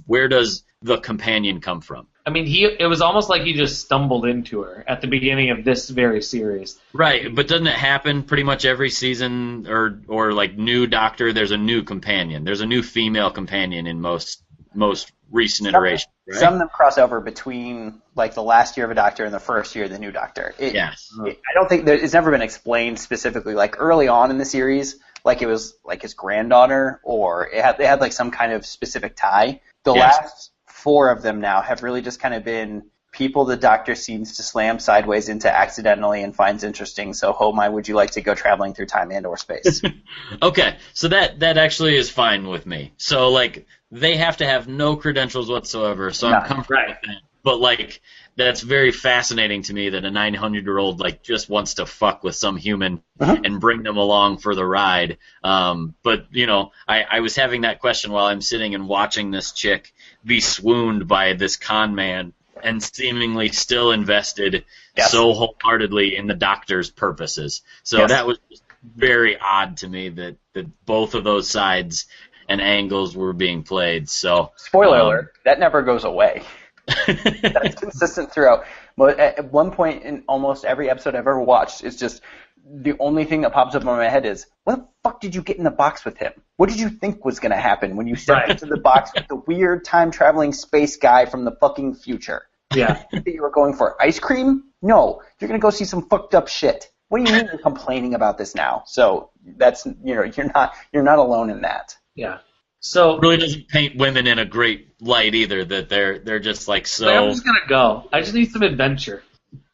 the companion come from? I mean, it was almost like he just stumbled into her at the beginning of this very series. Right, but doesn't it happen pretty much every season, or like new Doctor, there's a new companion. There's a new female companion in most recent iterations, right? Some of them cross over between, like, the last year of a Doctor and the first year of the new Doctor. Yes. I don't think it's never been explained specifically. Like, early on in the series, like, it was like his granddaughter, or they had like some kind of specific tie. The last 4 of them now have really just kind of been people the Doctor seems to slam sideways into accidentally and finds interesting. So, oh my, would you like to go traveling through time and or space? Okay, so that actually is fine with me. So, like, they have to have no credentials whatsoever, so I'm comfortable with that. But, like, that's very fascinating to me that a 900-year-old, like, just wants to fuck with some human and bring them along for the ride. But, I was having that question while I'm sitting and watching this chick be swooned by this con man and seemingly still invested so wholeheartedly in the Doctor's purposes. So that was very odd to me that both of those sides and angles were being played. So spoiler alert, that never goes away. That's consistent throughout. At one point in almost every episode I've ever watched, it's just the only thing that pops up in my head is, what the fuck did you get in the box with him? What did you think was going to happen when you stepped into the box with the weird time-traveling space guy from the fucking future? Yeah. That you were going for ice cream? No, you're going to go see some fucked up shit. What do you mean you're complaining about this now? So that's, you're not alone in that. Yeah. So it really doesn't paint women in a great light either, that they're just like so. I'm just gonna go. I just need some adventure.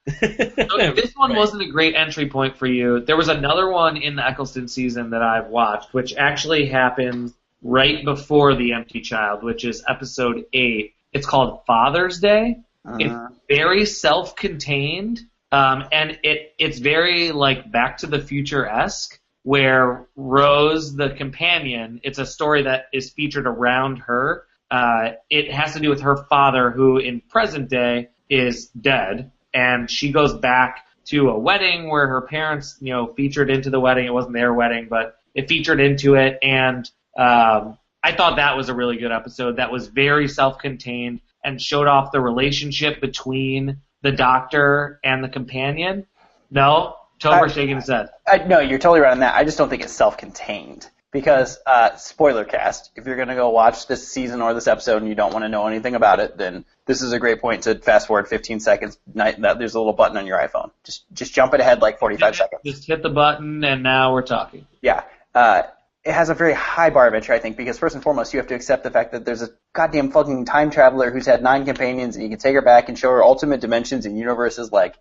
So if this one wasn't a great entry point for you, there was another one in the Eccleston season that I've watched, which actually happens right before The Empty Child, which is episode 8. It's called Father's Day. It's very self-contained, and it's very, like, Back to the Future-esque, where Rose, the companion, it's a story that is featured around her. It has to do with her father, who in present day is dead, and she goes back to a wedding where her parents, featured into the wedding. It wasn't their wedding, but it featured into it, and I thought that was a really good episode that was very self-contained and showed off the relationship between the Doctor and the companion. No? Topher shaking his head. No, you're totally right on that. I just don't think it's self-contained. Because, spoiler cast, if you're going to go watch this season or this episode and you don't want to know anything about it, then this is a great point to fast forward 15 seconds. There's a little button on your iPhone. Just jump it ahead like 45 seconds. Just hit the button, and now we're talking. Yeah. It has a very high bar of entry, I think, because first and foremost, you have to accept the fact that there's a goddamn fucking time traveler who's had 9 companions, and you can take her back and show her ultimate dimensions and universes. Like,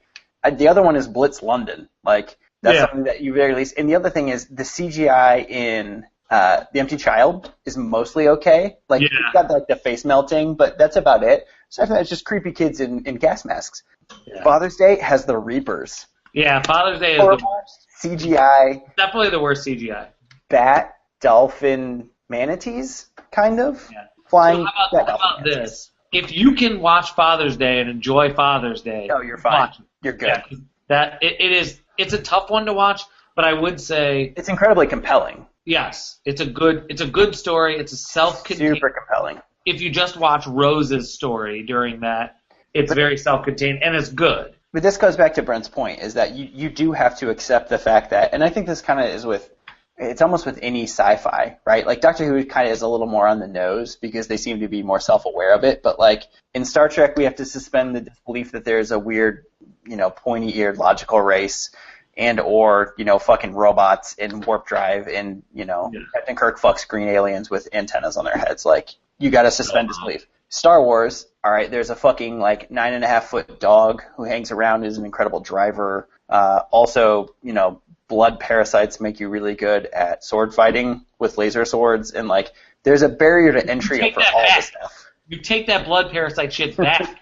the other one is Blitz London. Like, that's something that you very least. And the other thing is the CGI in The Empty Child is mostly okay. Like, it's got like the face melting, but that's about it. So I think it's just creepy kids in gas masks. Yeah. Father's Day has the Reapers. Yeah, Father's Day is the worst. CGI. Definitely the worst CGI. Bat, dolphin, manatees, kind of. Yeah. Flying. So how about this? If you can watch Father's Day and enjoy Father's Day, you're fine. You're good. Yeah, it's a tough one to watch, but I would say it's incredibly compelling. Yes, it's a good story. It's a self-contained. Super compelling. If you just watch Rose's story during that, it's very self-contained and it's good. But this goes back to Brent's point, is that you do have to accept the fact that, and I think this kind of is it's almost with any sci-fi, right? Like Doctor Who kind of is a little more on the nose because they seem to be more self-aware of it. But like in Star Trek, we have to suspend the disbelief that there's a weird, pointy-eared logical race and or, fucking robots in warp drive and, Captain Kirk fucks green aliens with antennas on their heads. Like, you got to suspend disbelief. Star Wars, all right, there's a fucking, 9.5-foot dog who hangs around, is an incredible driver. Also, blood parasites make you really good at sword fighting with laser swords. And, there's a barrier to entry for all this stuff. You take that blood parasite shit back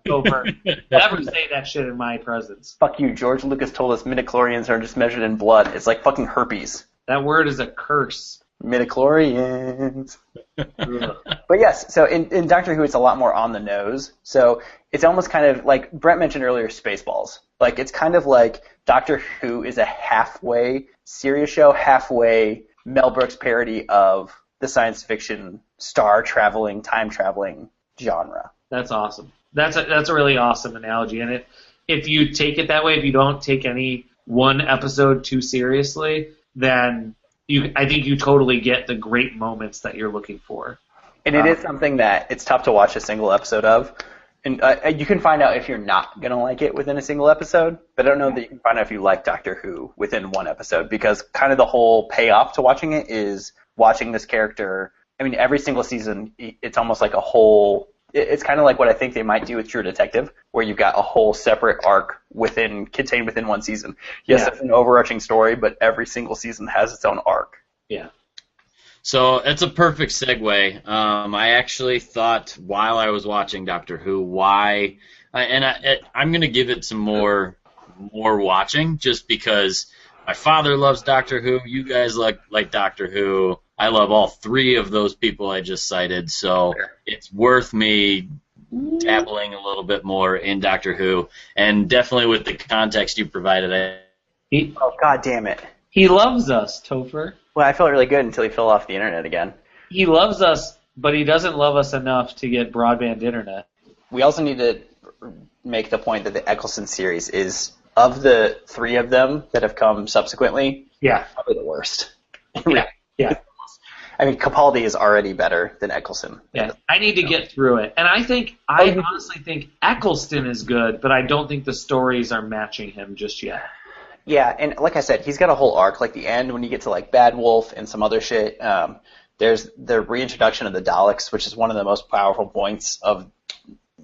over. Never say that shit in my presence. Fuck you. George Lucas told us midichlorians are just measured in blood. It's like fucking herpes. That word is a curse. Midichlorians. But yes, so in Doctor Who, it's a lot more on the nose. So it's almost kind of like Brent mentioned earlier, Spaceballs. Like, it's kind of like Doctor Who is a halfway serious show, halfway Mel Brooks parody of the science fiction star-traveling, time-traveling genre. That's awesome. That's a really awesome analogy. And if you take it that way, if you don't take any one episode too seriously, then I think you totally get the great moments that you're looking for. And it is something that it's tough to watch a single episode of. And you can find out if you're not going to like it within a single episode, but I don't know that you can find out if you like Doctor Who within one episode, because kind of the whole payoff to watching it is watching this character. I mean, every single season, it's almost like a whole... It's kind of like what I think they might do with True Detective, where you've got a whole separate arc contained within one season. Yes, it's an overarching story, but every single season has its own arc. Yeah. So it's a perfect segue. I actually thought while I was watching Doctor Who, I'm going to give it some more watching, just because my father loves Doctor Who. You guys like Doctor Who. I love all 3 of those people I just cited, so it's worth me dabbling a little bit more in Doctor Who, and definitely with the context you provided. Oh, God damn it. He loves us, Topher. Well, I felt really good until he fell off the internet again. He loves us, but he doesn't love us enough to get broadband internet. We also need to make the point that the Eccleston series is, of the 3 of them that have come subsequently, probably the worst. Yeah. I mean, Capaldi is already better than Eccleston. Yeah, I need to get through it. And I honestly think Eccleston is good, but I don't think the stories are matching him just yet. Yeah, and like I said, he's got a whole arc. Like the end, when you get to Bad Wolf and some other shit, there's the reintroduction of the Daleks, which is one of the most powerful points of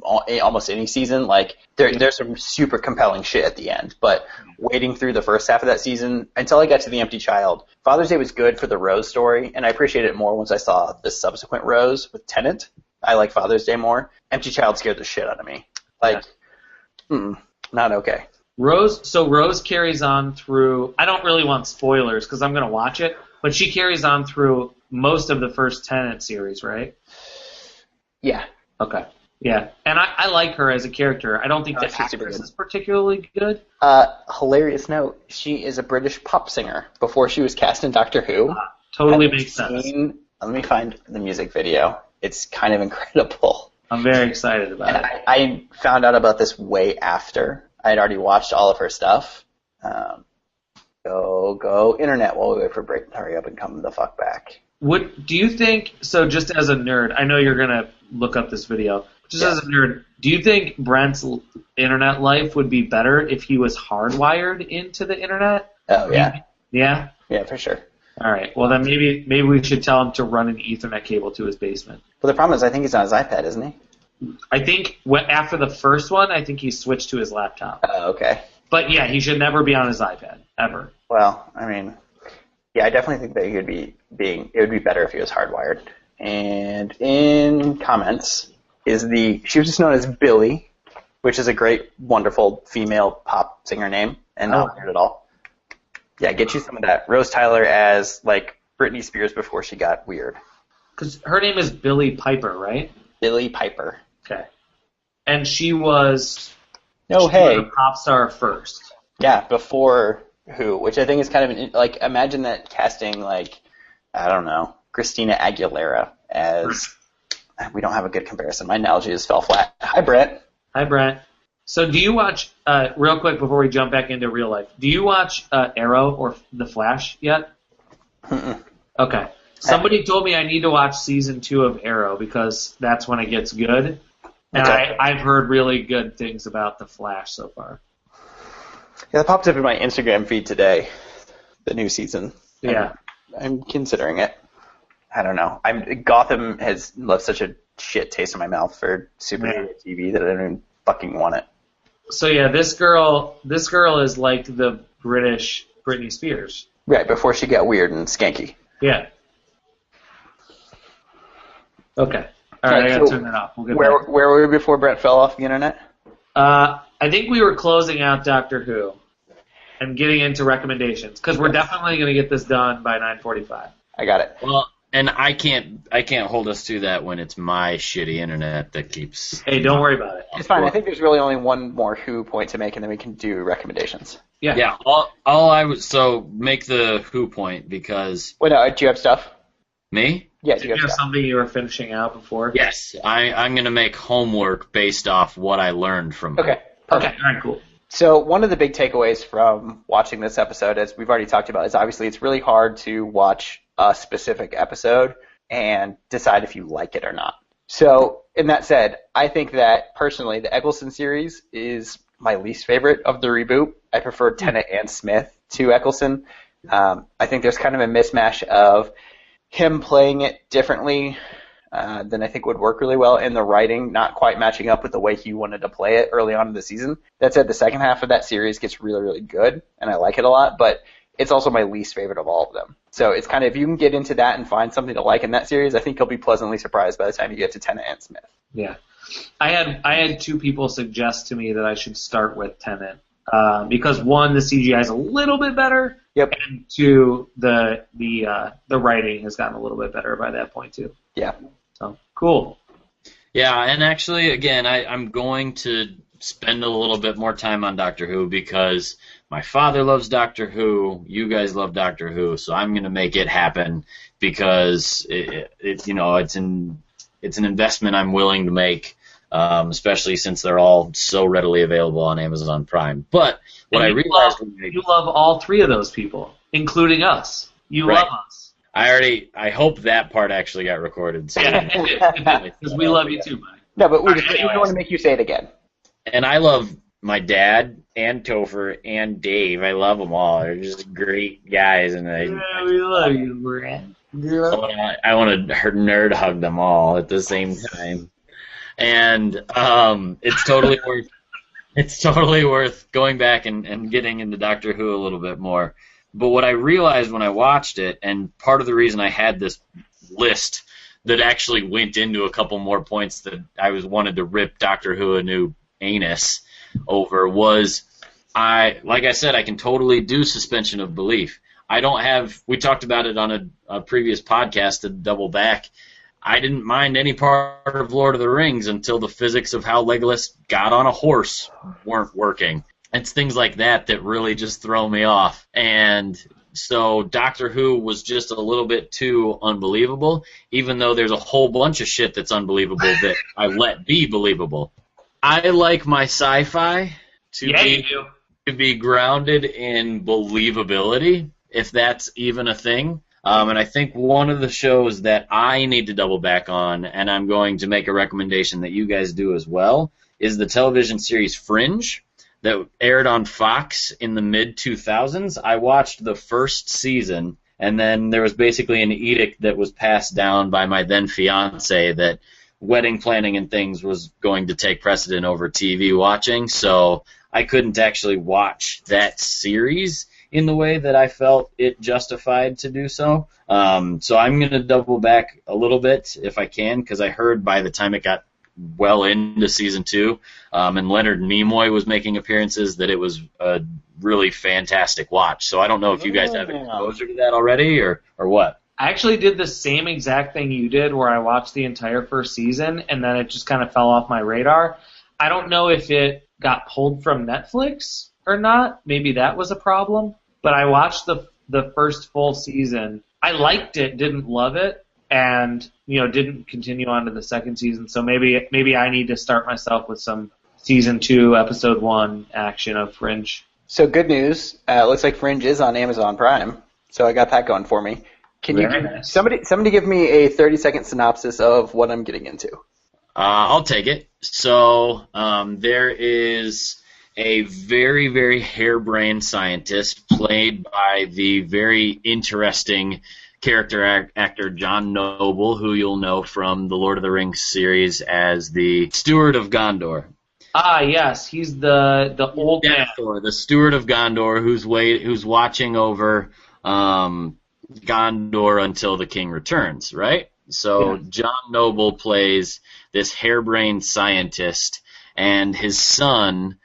almost any season. There's some super compelling shit at the end, but waiting through the first half of that season until I got to The Empty Child, Father's Day was good for the Rose story, and I appreciated it more once I saw the subsequent Rose with Tennant. I like Father's Day more. Empty Child scared the shit out of me. Not okay. Rose carries on through, I don't really want spoilers because I'm going to watch it, but she carries on through most of the first Tennant series, right? Yeah. Okay. Yeah, and I like her as a character. I don't think the actress is particularly good. Hilarious note, she is a British pop singer before she was cast in Doctor Who. Totally makes sense. Let me find the music video. It's kind of incredible. I'm very excited about it. I found out about this way after I had already watched all of her stuff. Go internet while we wait for break. Hurry up and come the fuck back. Do you think, so just as a nerd, I know you're going to look up this video, just as a nerd, do you think Brent's internet life would be better if he was hardwired into the internet? Oh, yeah. Yeah? Yeah, for sure. All right. Well, then maybe we should tell him to run an Ethernet cable to his basement. Well, the problem is I think he's on his iPad, isn't he? I think after the first one, I think he switched to his laptop. Oh, okay. But, yeah, he should never be on his iPad, ever. Well, I mean, yeah, I definitely think that it would be better if he was hardwired. And in comments she was just known as Billy, which is a great, wonderful female pop singer name, and not weird at all. Yeah, get you some of that. Rose Tyler as, like, Britney Spears before she got weird. Because her name is Billie Piper, right? Billie Piper. Okay. And she was a pop star first. Yeah, before Who, which I think is kind of, like, imagine that casting, like, I don't know, Christina Aguilera as, we don't have a good comparison. My analogy just fell flat. Hi, Brent. Hi, Brent. So do you watch, real quick before we jump back into real life, do you watch Arrow or The Flash yet? Mm-mm. Okay. Somebody told me I need to watch season 2 of Arrow because that's when it gets good. And Okay. I've heard really good things about The Flash so far. Yeah, that popped up in my Instagram feed today, the new season. Yeah. I'm considering it. I don't know. Gotham has left such a shit taste in my mouth for superhero TV that I don't even fucking want it. So yeah, this girl is like the British Britney Spears. Right, before she got weird and skanky. Yeah. Okay. All right, I gotta turn that off. We'll get where back. were we before Brett fell off the internet? I think we were closing out Doctor Who and getting into recommendations because we're definitely going to get this done by 9:45. I got it. Well, and I can't hold us to that when it's my shitty internet that keeps. Hey, don't worry about it. It's fine. I think there's really only one more Who point to make, and then we can do recommendations. Yeah. Yeah. So make the Who point because. Wait, no, do you have stuff? Me? Yeah, Did you have something you were finishing out before? Yes, I'm going to make homework based off what I learned from her. Okay. Okay. All right. Cool. So one of the big takeaways from watching this episode, as we've already talked about, is obviously it's really hard to watch a specific episode and decide if you like it or not. So, in that said, I think that, personally, the Eccleston series is my least favorite of the reboot. I prefer Tennant and Smith to Eccleston. I think there's kind of a mismatch of him playing it differently than I think would work really well, and the writing not quite matching up with the way he wanted to play it early on in the season. That said, the second half of that series gets really, really good, and I like it a lot, but it's also my least favorite of all of them. So it's kind of, if you can get into that and find something to like in that series, I think you'll be pleasantly surprised by the time you get to Tennant and Smith. Yeah. I had two people suggest to me that I should start with Tennant because one, the CGI is a little bit better. Yep. And two, the writing has gotten a little bit better by that point too. Yeah. So cool. Yeah, and actually, again, I'm going to spend a little bit more time on Doctor Who because my father loves Doctor Who, you guys love Doctor Who, so I'm going to make it happen because it's an investment I'm willing to make, especially since they're all so readily available on Amazon Prime. But what I realized you love all three of those people, including us. You love us. I hope that part actually got recorded. So because we love you too, Mike. No, but we don't want to make you say it again. And I love my dad and Topher and Dave. I love them all. They're just great guys, and we love you, Brad. I want to nerd hug them all at the same time, and it's totally worth going back and getting into Doctor Who a little bit more. But what I realized when I watched it, and part of the reason I had this list that actually went into a couple more points that I wanted to rip Doctor Who a new anus over, was like I said, I can totally do suspension of belief. We talked about it on a previous podcast, a double back. I didn't mind any part of Lord of the Rings until the physics of how Legolas got on a horse weren't working. It's things like that really just throw me off. And so Doctor Who was just a little bit too unbelievable, even though there's a whole bunch of shit that's unbelievable that I let be believable. I like my sci-fi to to be grounded in believability, if that's even a thing. And I think one of the shows that I need to double back on, and I'm going to make a recommendation that you guys do as well, is the television series Fringe that aired on Fox in the mid-2000s. I watched the first season, and then there was basically an edict that was passed down by my then-fiancé that wedding planning and things was going to take precedent over TV watching, so I couldn't actually watch that series in the way that I felt it justified to do so. So I'm going to double back a little bit if I can, because I heard by the time it got well into season 2, and Leonard Nimoy was making appearances, that it was a really fantastic watch. So I don't know if you guys have exposure to that already or what. I actually did the same exact thing you did, where I watched the entire first season, and then it just kind of fell off my radar. I don't know if it got pulled from Netflix or not. Maybe that was a problem. But I watched the first full season. I liked it, didn't love it, and didn't continue on to the second season. So maybe I need to start myself with some season 2, episode 1 action of Fringe. So good news. Looks like Fringe is on Amazon Prime. So I got that going for me. Somebody give me a 30-second synopsis of what I'm getting into? I'll take it. So there is a very, very harebrained scientist played by the very interesting character actor John Noble, who you'll know from the Lord of the Rings series as the Steward of Gondor. Ah, yes, he's the old man. The Steward of Gondor, who's watching over Gondor until the king returns, right? So yeah. John Noble plays this harebrained scientist, and his son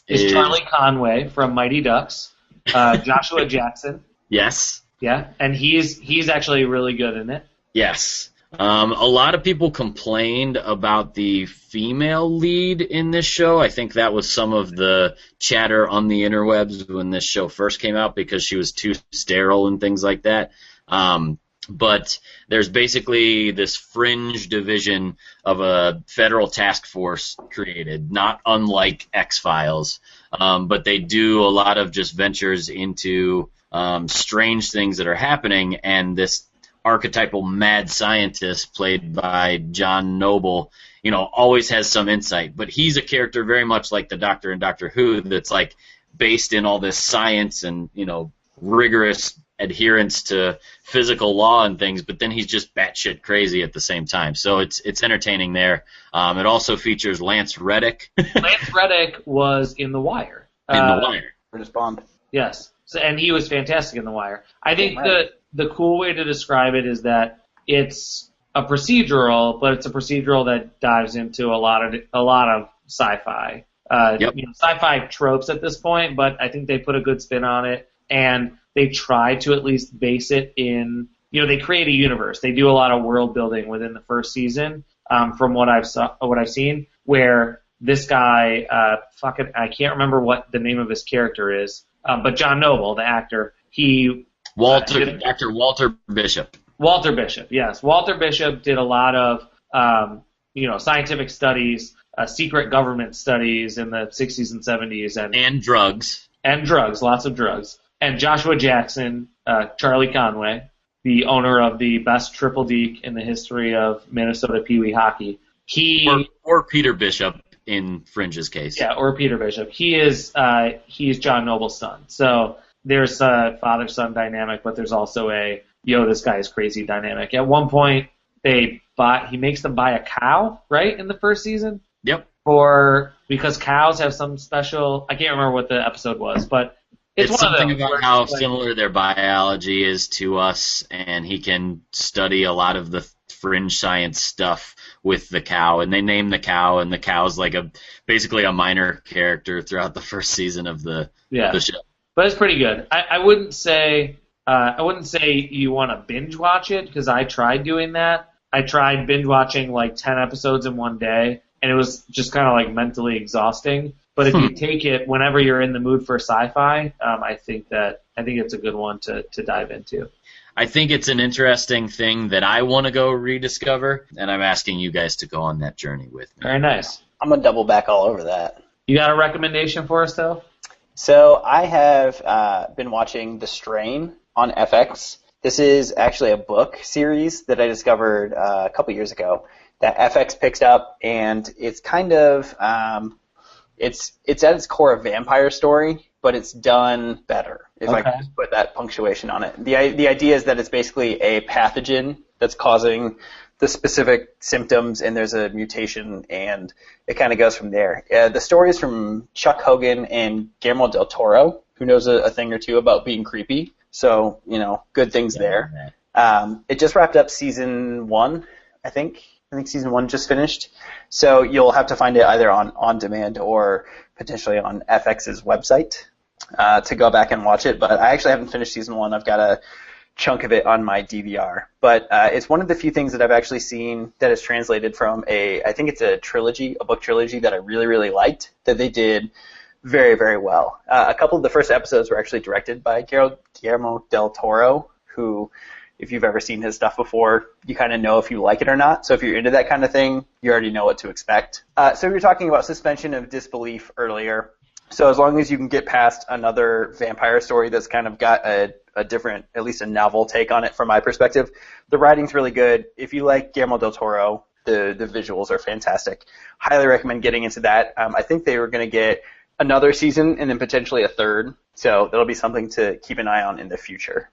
is Charlie Conway from Mighty Ducks, Joshua Jackson. Yes. Yeah, and he's actually really good in it. Yes. A lot of people complained about the female lead in this show. I think that was some of the chatter on the interwebs when this show first came out, because she was too sterile and things like that. But there's basically this fringe division of a federal task force created, not unlike X-Files. But they do a lot of just ventures into strange things that are happening, and this archetypal mad scientist played by John Noble, always has some insight. But he's a character very much like the Doctor in Doctor Who that's like based in all this science and, rigorous adherence to physical law and things, but then he's just batshit crazy at the same time. So it's entertaining there. It also features Lance Reddick. Lance Reddick was in The Wire. British Bond. Yes. So, and he was fantastic in The Wire. I think the cool way to describe it is that it's a procedural, but it's a procedural that dives into a lot of sci-fi. Sci-fi tropes at this point, but I think they put a good spin on it, and they try to at least base it in, they create a universe. They do a lot of world building within the first season, from what I've seen, where this guy, I can't remember what the name of his character is, but John Noble, the actor, Dr. Walter Bishop. Walter Bishop, yes. Walter Bishop did a lot of, scientific studies, secret government studies in the 60s and 70s. And drugs. And drugs, lots of drugs. And Joshua Jackson, Charlie Conway, the owner of the best triple deke in the history of Minnesota Pee Wee hockey. Or Peter Bishop in Fringe's case. Yeah, or Peter Bishop. He is John Noble's son. So there's a father-son dynamic, but there's also a, this guy is crazy dynamic. At one point, he makes them buy a cow, right, in the first season? Yep. Because cows have some special, I can't remember what the episode was, but it's something about how similar their biology is to us, and he can study a lot of the fringe science stuff with the cow, and they name the cow, and the cow's like basically a minor character throughout the first season of the show. But it's pretty good. I wouldn't say you want to binge watch it, because I tried doing that. I tried binge watching like 10 episodes in one day, and it was just kind of like mentally exhausting. But if you take it whenever you're in the mood for sci-fi, I think it's a good one to dive into. I think it's an interesting thing that I want to go rediscover, and I'm asking you guys to go on that journey with me. Very nice. I'm going to double back all over that. You got a recommendation for us, though? So I have been watching The Strain on FX. This is actually a book series that I discovered a couple years ago that FX picked up, and it's kind of it's at its core a vampire story, but it's done better, if I can just put that punctuation on it. The idea is that it's basically a pathogen that's causing the specific symptoms, and there's a mutation, and it kind of goes from there. The story is from Chuck Hogan and Guillermo del Toro, who knows a thing or two about being creepy. So, good things there. It just wrapped up season 1, I think. I think season 1 just finished. So you'll have to find it either on demand or potentially on FX's website to go back and watch it. But I actually haven't finished season 1. I've got a chunk of it on my DVR. But it's one of the few things that I've actually seen that is translated from I think it's a book trilogy that I really, really liked, that they did very, very well. A couple of the first episodes were actually directed by Guillermo del Toro, who, if you've ever seen his stuff before, you kind of know if you like it or not. So if you're into that kind of thing, you already know what to expect. So we were talking about suspension of disbelief earlier. So as long as you can get past another vampire story that's kind of got a different, at least a novel take on it from my perspective, the writing's really good. If you like Guillermo del Toro, the visuals are fantastic. Highly recommend getting into that. I think they were going to get another season and then potentially a third. So that'll be something to keep an eye on in the future.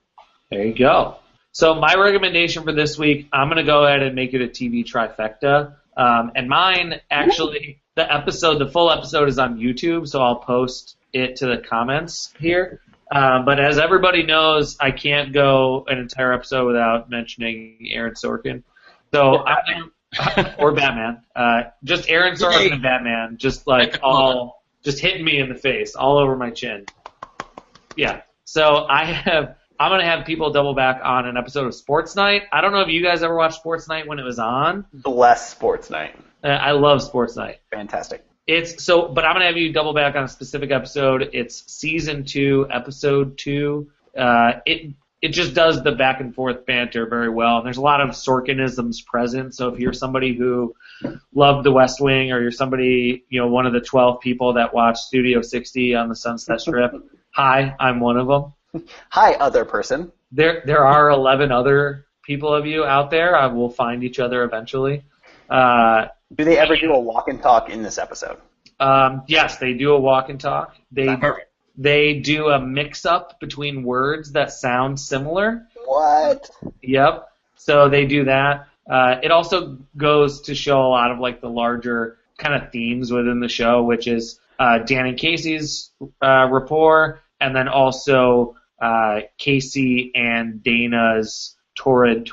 There you go. So my recommendation for this week, I'm going to go ahead and make it a TV trifecta. And mine, actually, the full episode is on YouTube, so I'll post it to the comments here. But as everybody knows, I can't go an entire episode without mentioning Aaron Sorkin. So or Batman. Just Aaron Sorkin and Batman, just hitting me in the face, all over my chin. Yeah. So I'm going to have people double back on an episode of Sports Night. I don't know if you guys ever watched Sports Night when it was on. Bless Sports Night. I love Sports Night. Fantastic. But I'm going to have you double back on a specific episode. It's season 2, episode 2. It just does the back and forth banter very well. And there's a lot of Sorkinisms present. So if you're somebody who loved The West Wing, or you're somebody, one of the 12 people that watched Studio 60 on the Sunset Strip, hi, I'm one of them. Hi, other person. There are 11 other people of you out there. We'll find each other eventually. Do they ever do a walk and talk in this episode? Yes, they do a walk and talk. Perfect. They do a mix-up between words that sound similar. What? Yep. So they do that. It also goes to show a lot of the larger kind of themes within the show, which is Dan and Casey's rapport, and then also Casey and Dana's torrid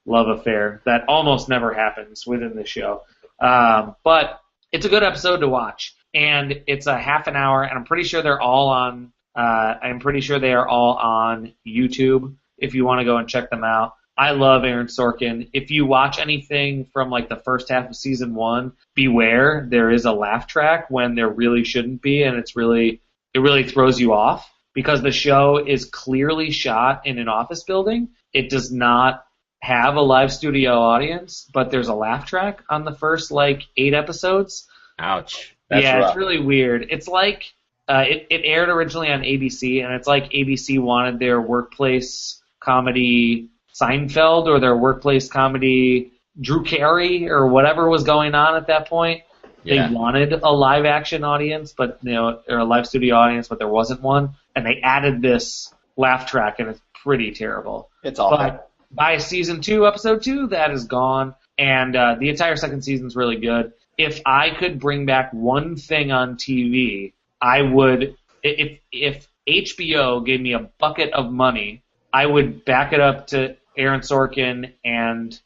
love affair that almost never happens within the show. But it's a good episode to watch. And it's a half an hour, and I'm pretty sure they're all on. I'm pretty sure they are all on YouTube. If you want to go and check them out, I love Aaron Sorkin. If you watch anything from the first half of season 1, beware, there is a laugh track when there really shouldn't be, and it really throws you off because the show is clearly shot in an office building. It does not have a live studio audience, but there's a laugh track on the first 8 episodes. Ouch. That's rough. It's really weird. It's like it aired originally on ABC, and it's like ABC wanted their workplace comedy Seinfeld or their workplace comedy Drew Carey or whatever was going on at that point. Yeah. They wanted a live action audience, or a live studio audience, but there wasn't one, and they added this laugh track, and it's pretty terrible. It's awful. But by season 2, episode 2, that is gone, and the entire second season is really good. If I could bring back one thing on TV, I would. If HBO gave me a bucket of money, I would back it up to Aaron Sorkin and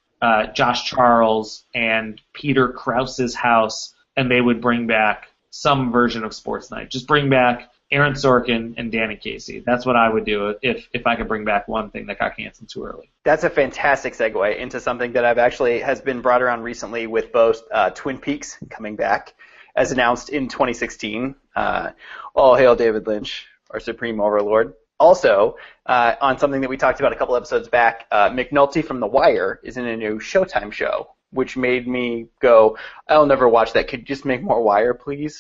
Josh Charles and Peter Krause's house, and they would bring back some version of Sports Night. Just bring back Aaron Sorkin and Danny Casey. That's what I would do if I could bring back one thing that got canceled too early. That's a fantastic segue into something that has been brought around recently with both Twin Peaks coming back, as announced in 2016. All hail David Lynch, our supreme overlord. Also, on something that we talked about a couple episodes back, McNulty from The Wire is in a new Showtime show, which made me go, I'll never watch that. Could you just make more Wire, please?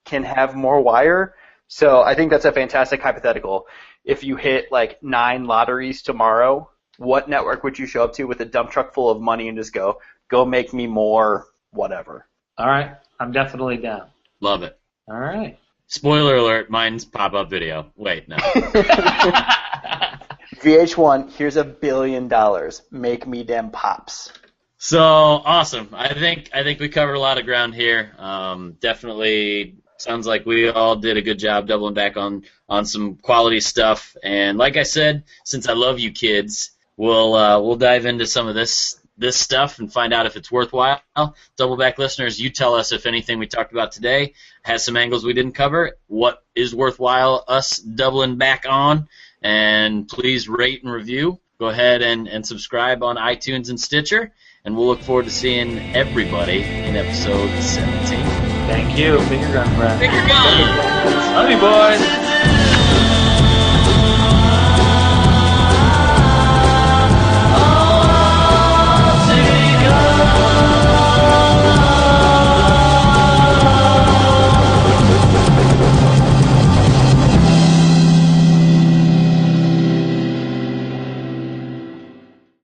Can have more Wire? So I think that's a fantastic hypothetical. If you hit like 9 lotteries tomorrow, what network would you show up to with a dump truck full of money and just go make me more whatever? All right. I'm definitely down. Love it. All right. Spoiler alert, mine's pop-up video. Wait, no. VH1, here's $1 billion. Make me them pops. So awesome. I think we covered a lot of ground here. Definitely sounds like we all did a good job doubling back on some quality stuff. And like I said, since I love you kids, we'll dive into some of this stuff and find out if it's worthwhile. Doubleback listeners, you tell us if anything we talked about today has some angles we didn't cover, what is worthwhile us doubling back on, and please rate and review. Go ahead and subscribe on iTunes and Stitcher, and we'll look forward to seeing everybody in episode 17. Thank you. Finger gun, Brett. Finger guns! Love you, boys.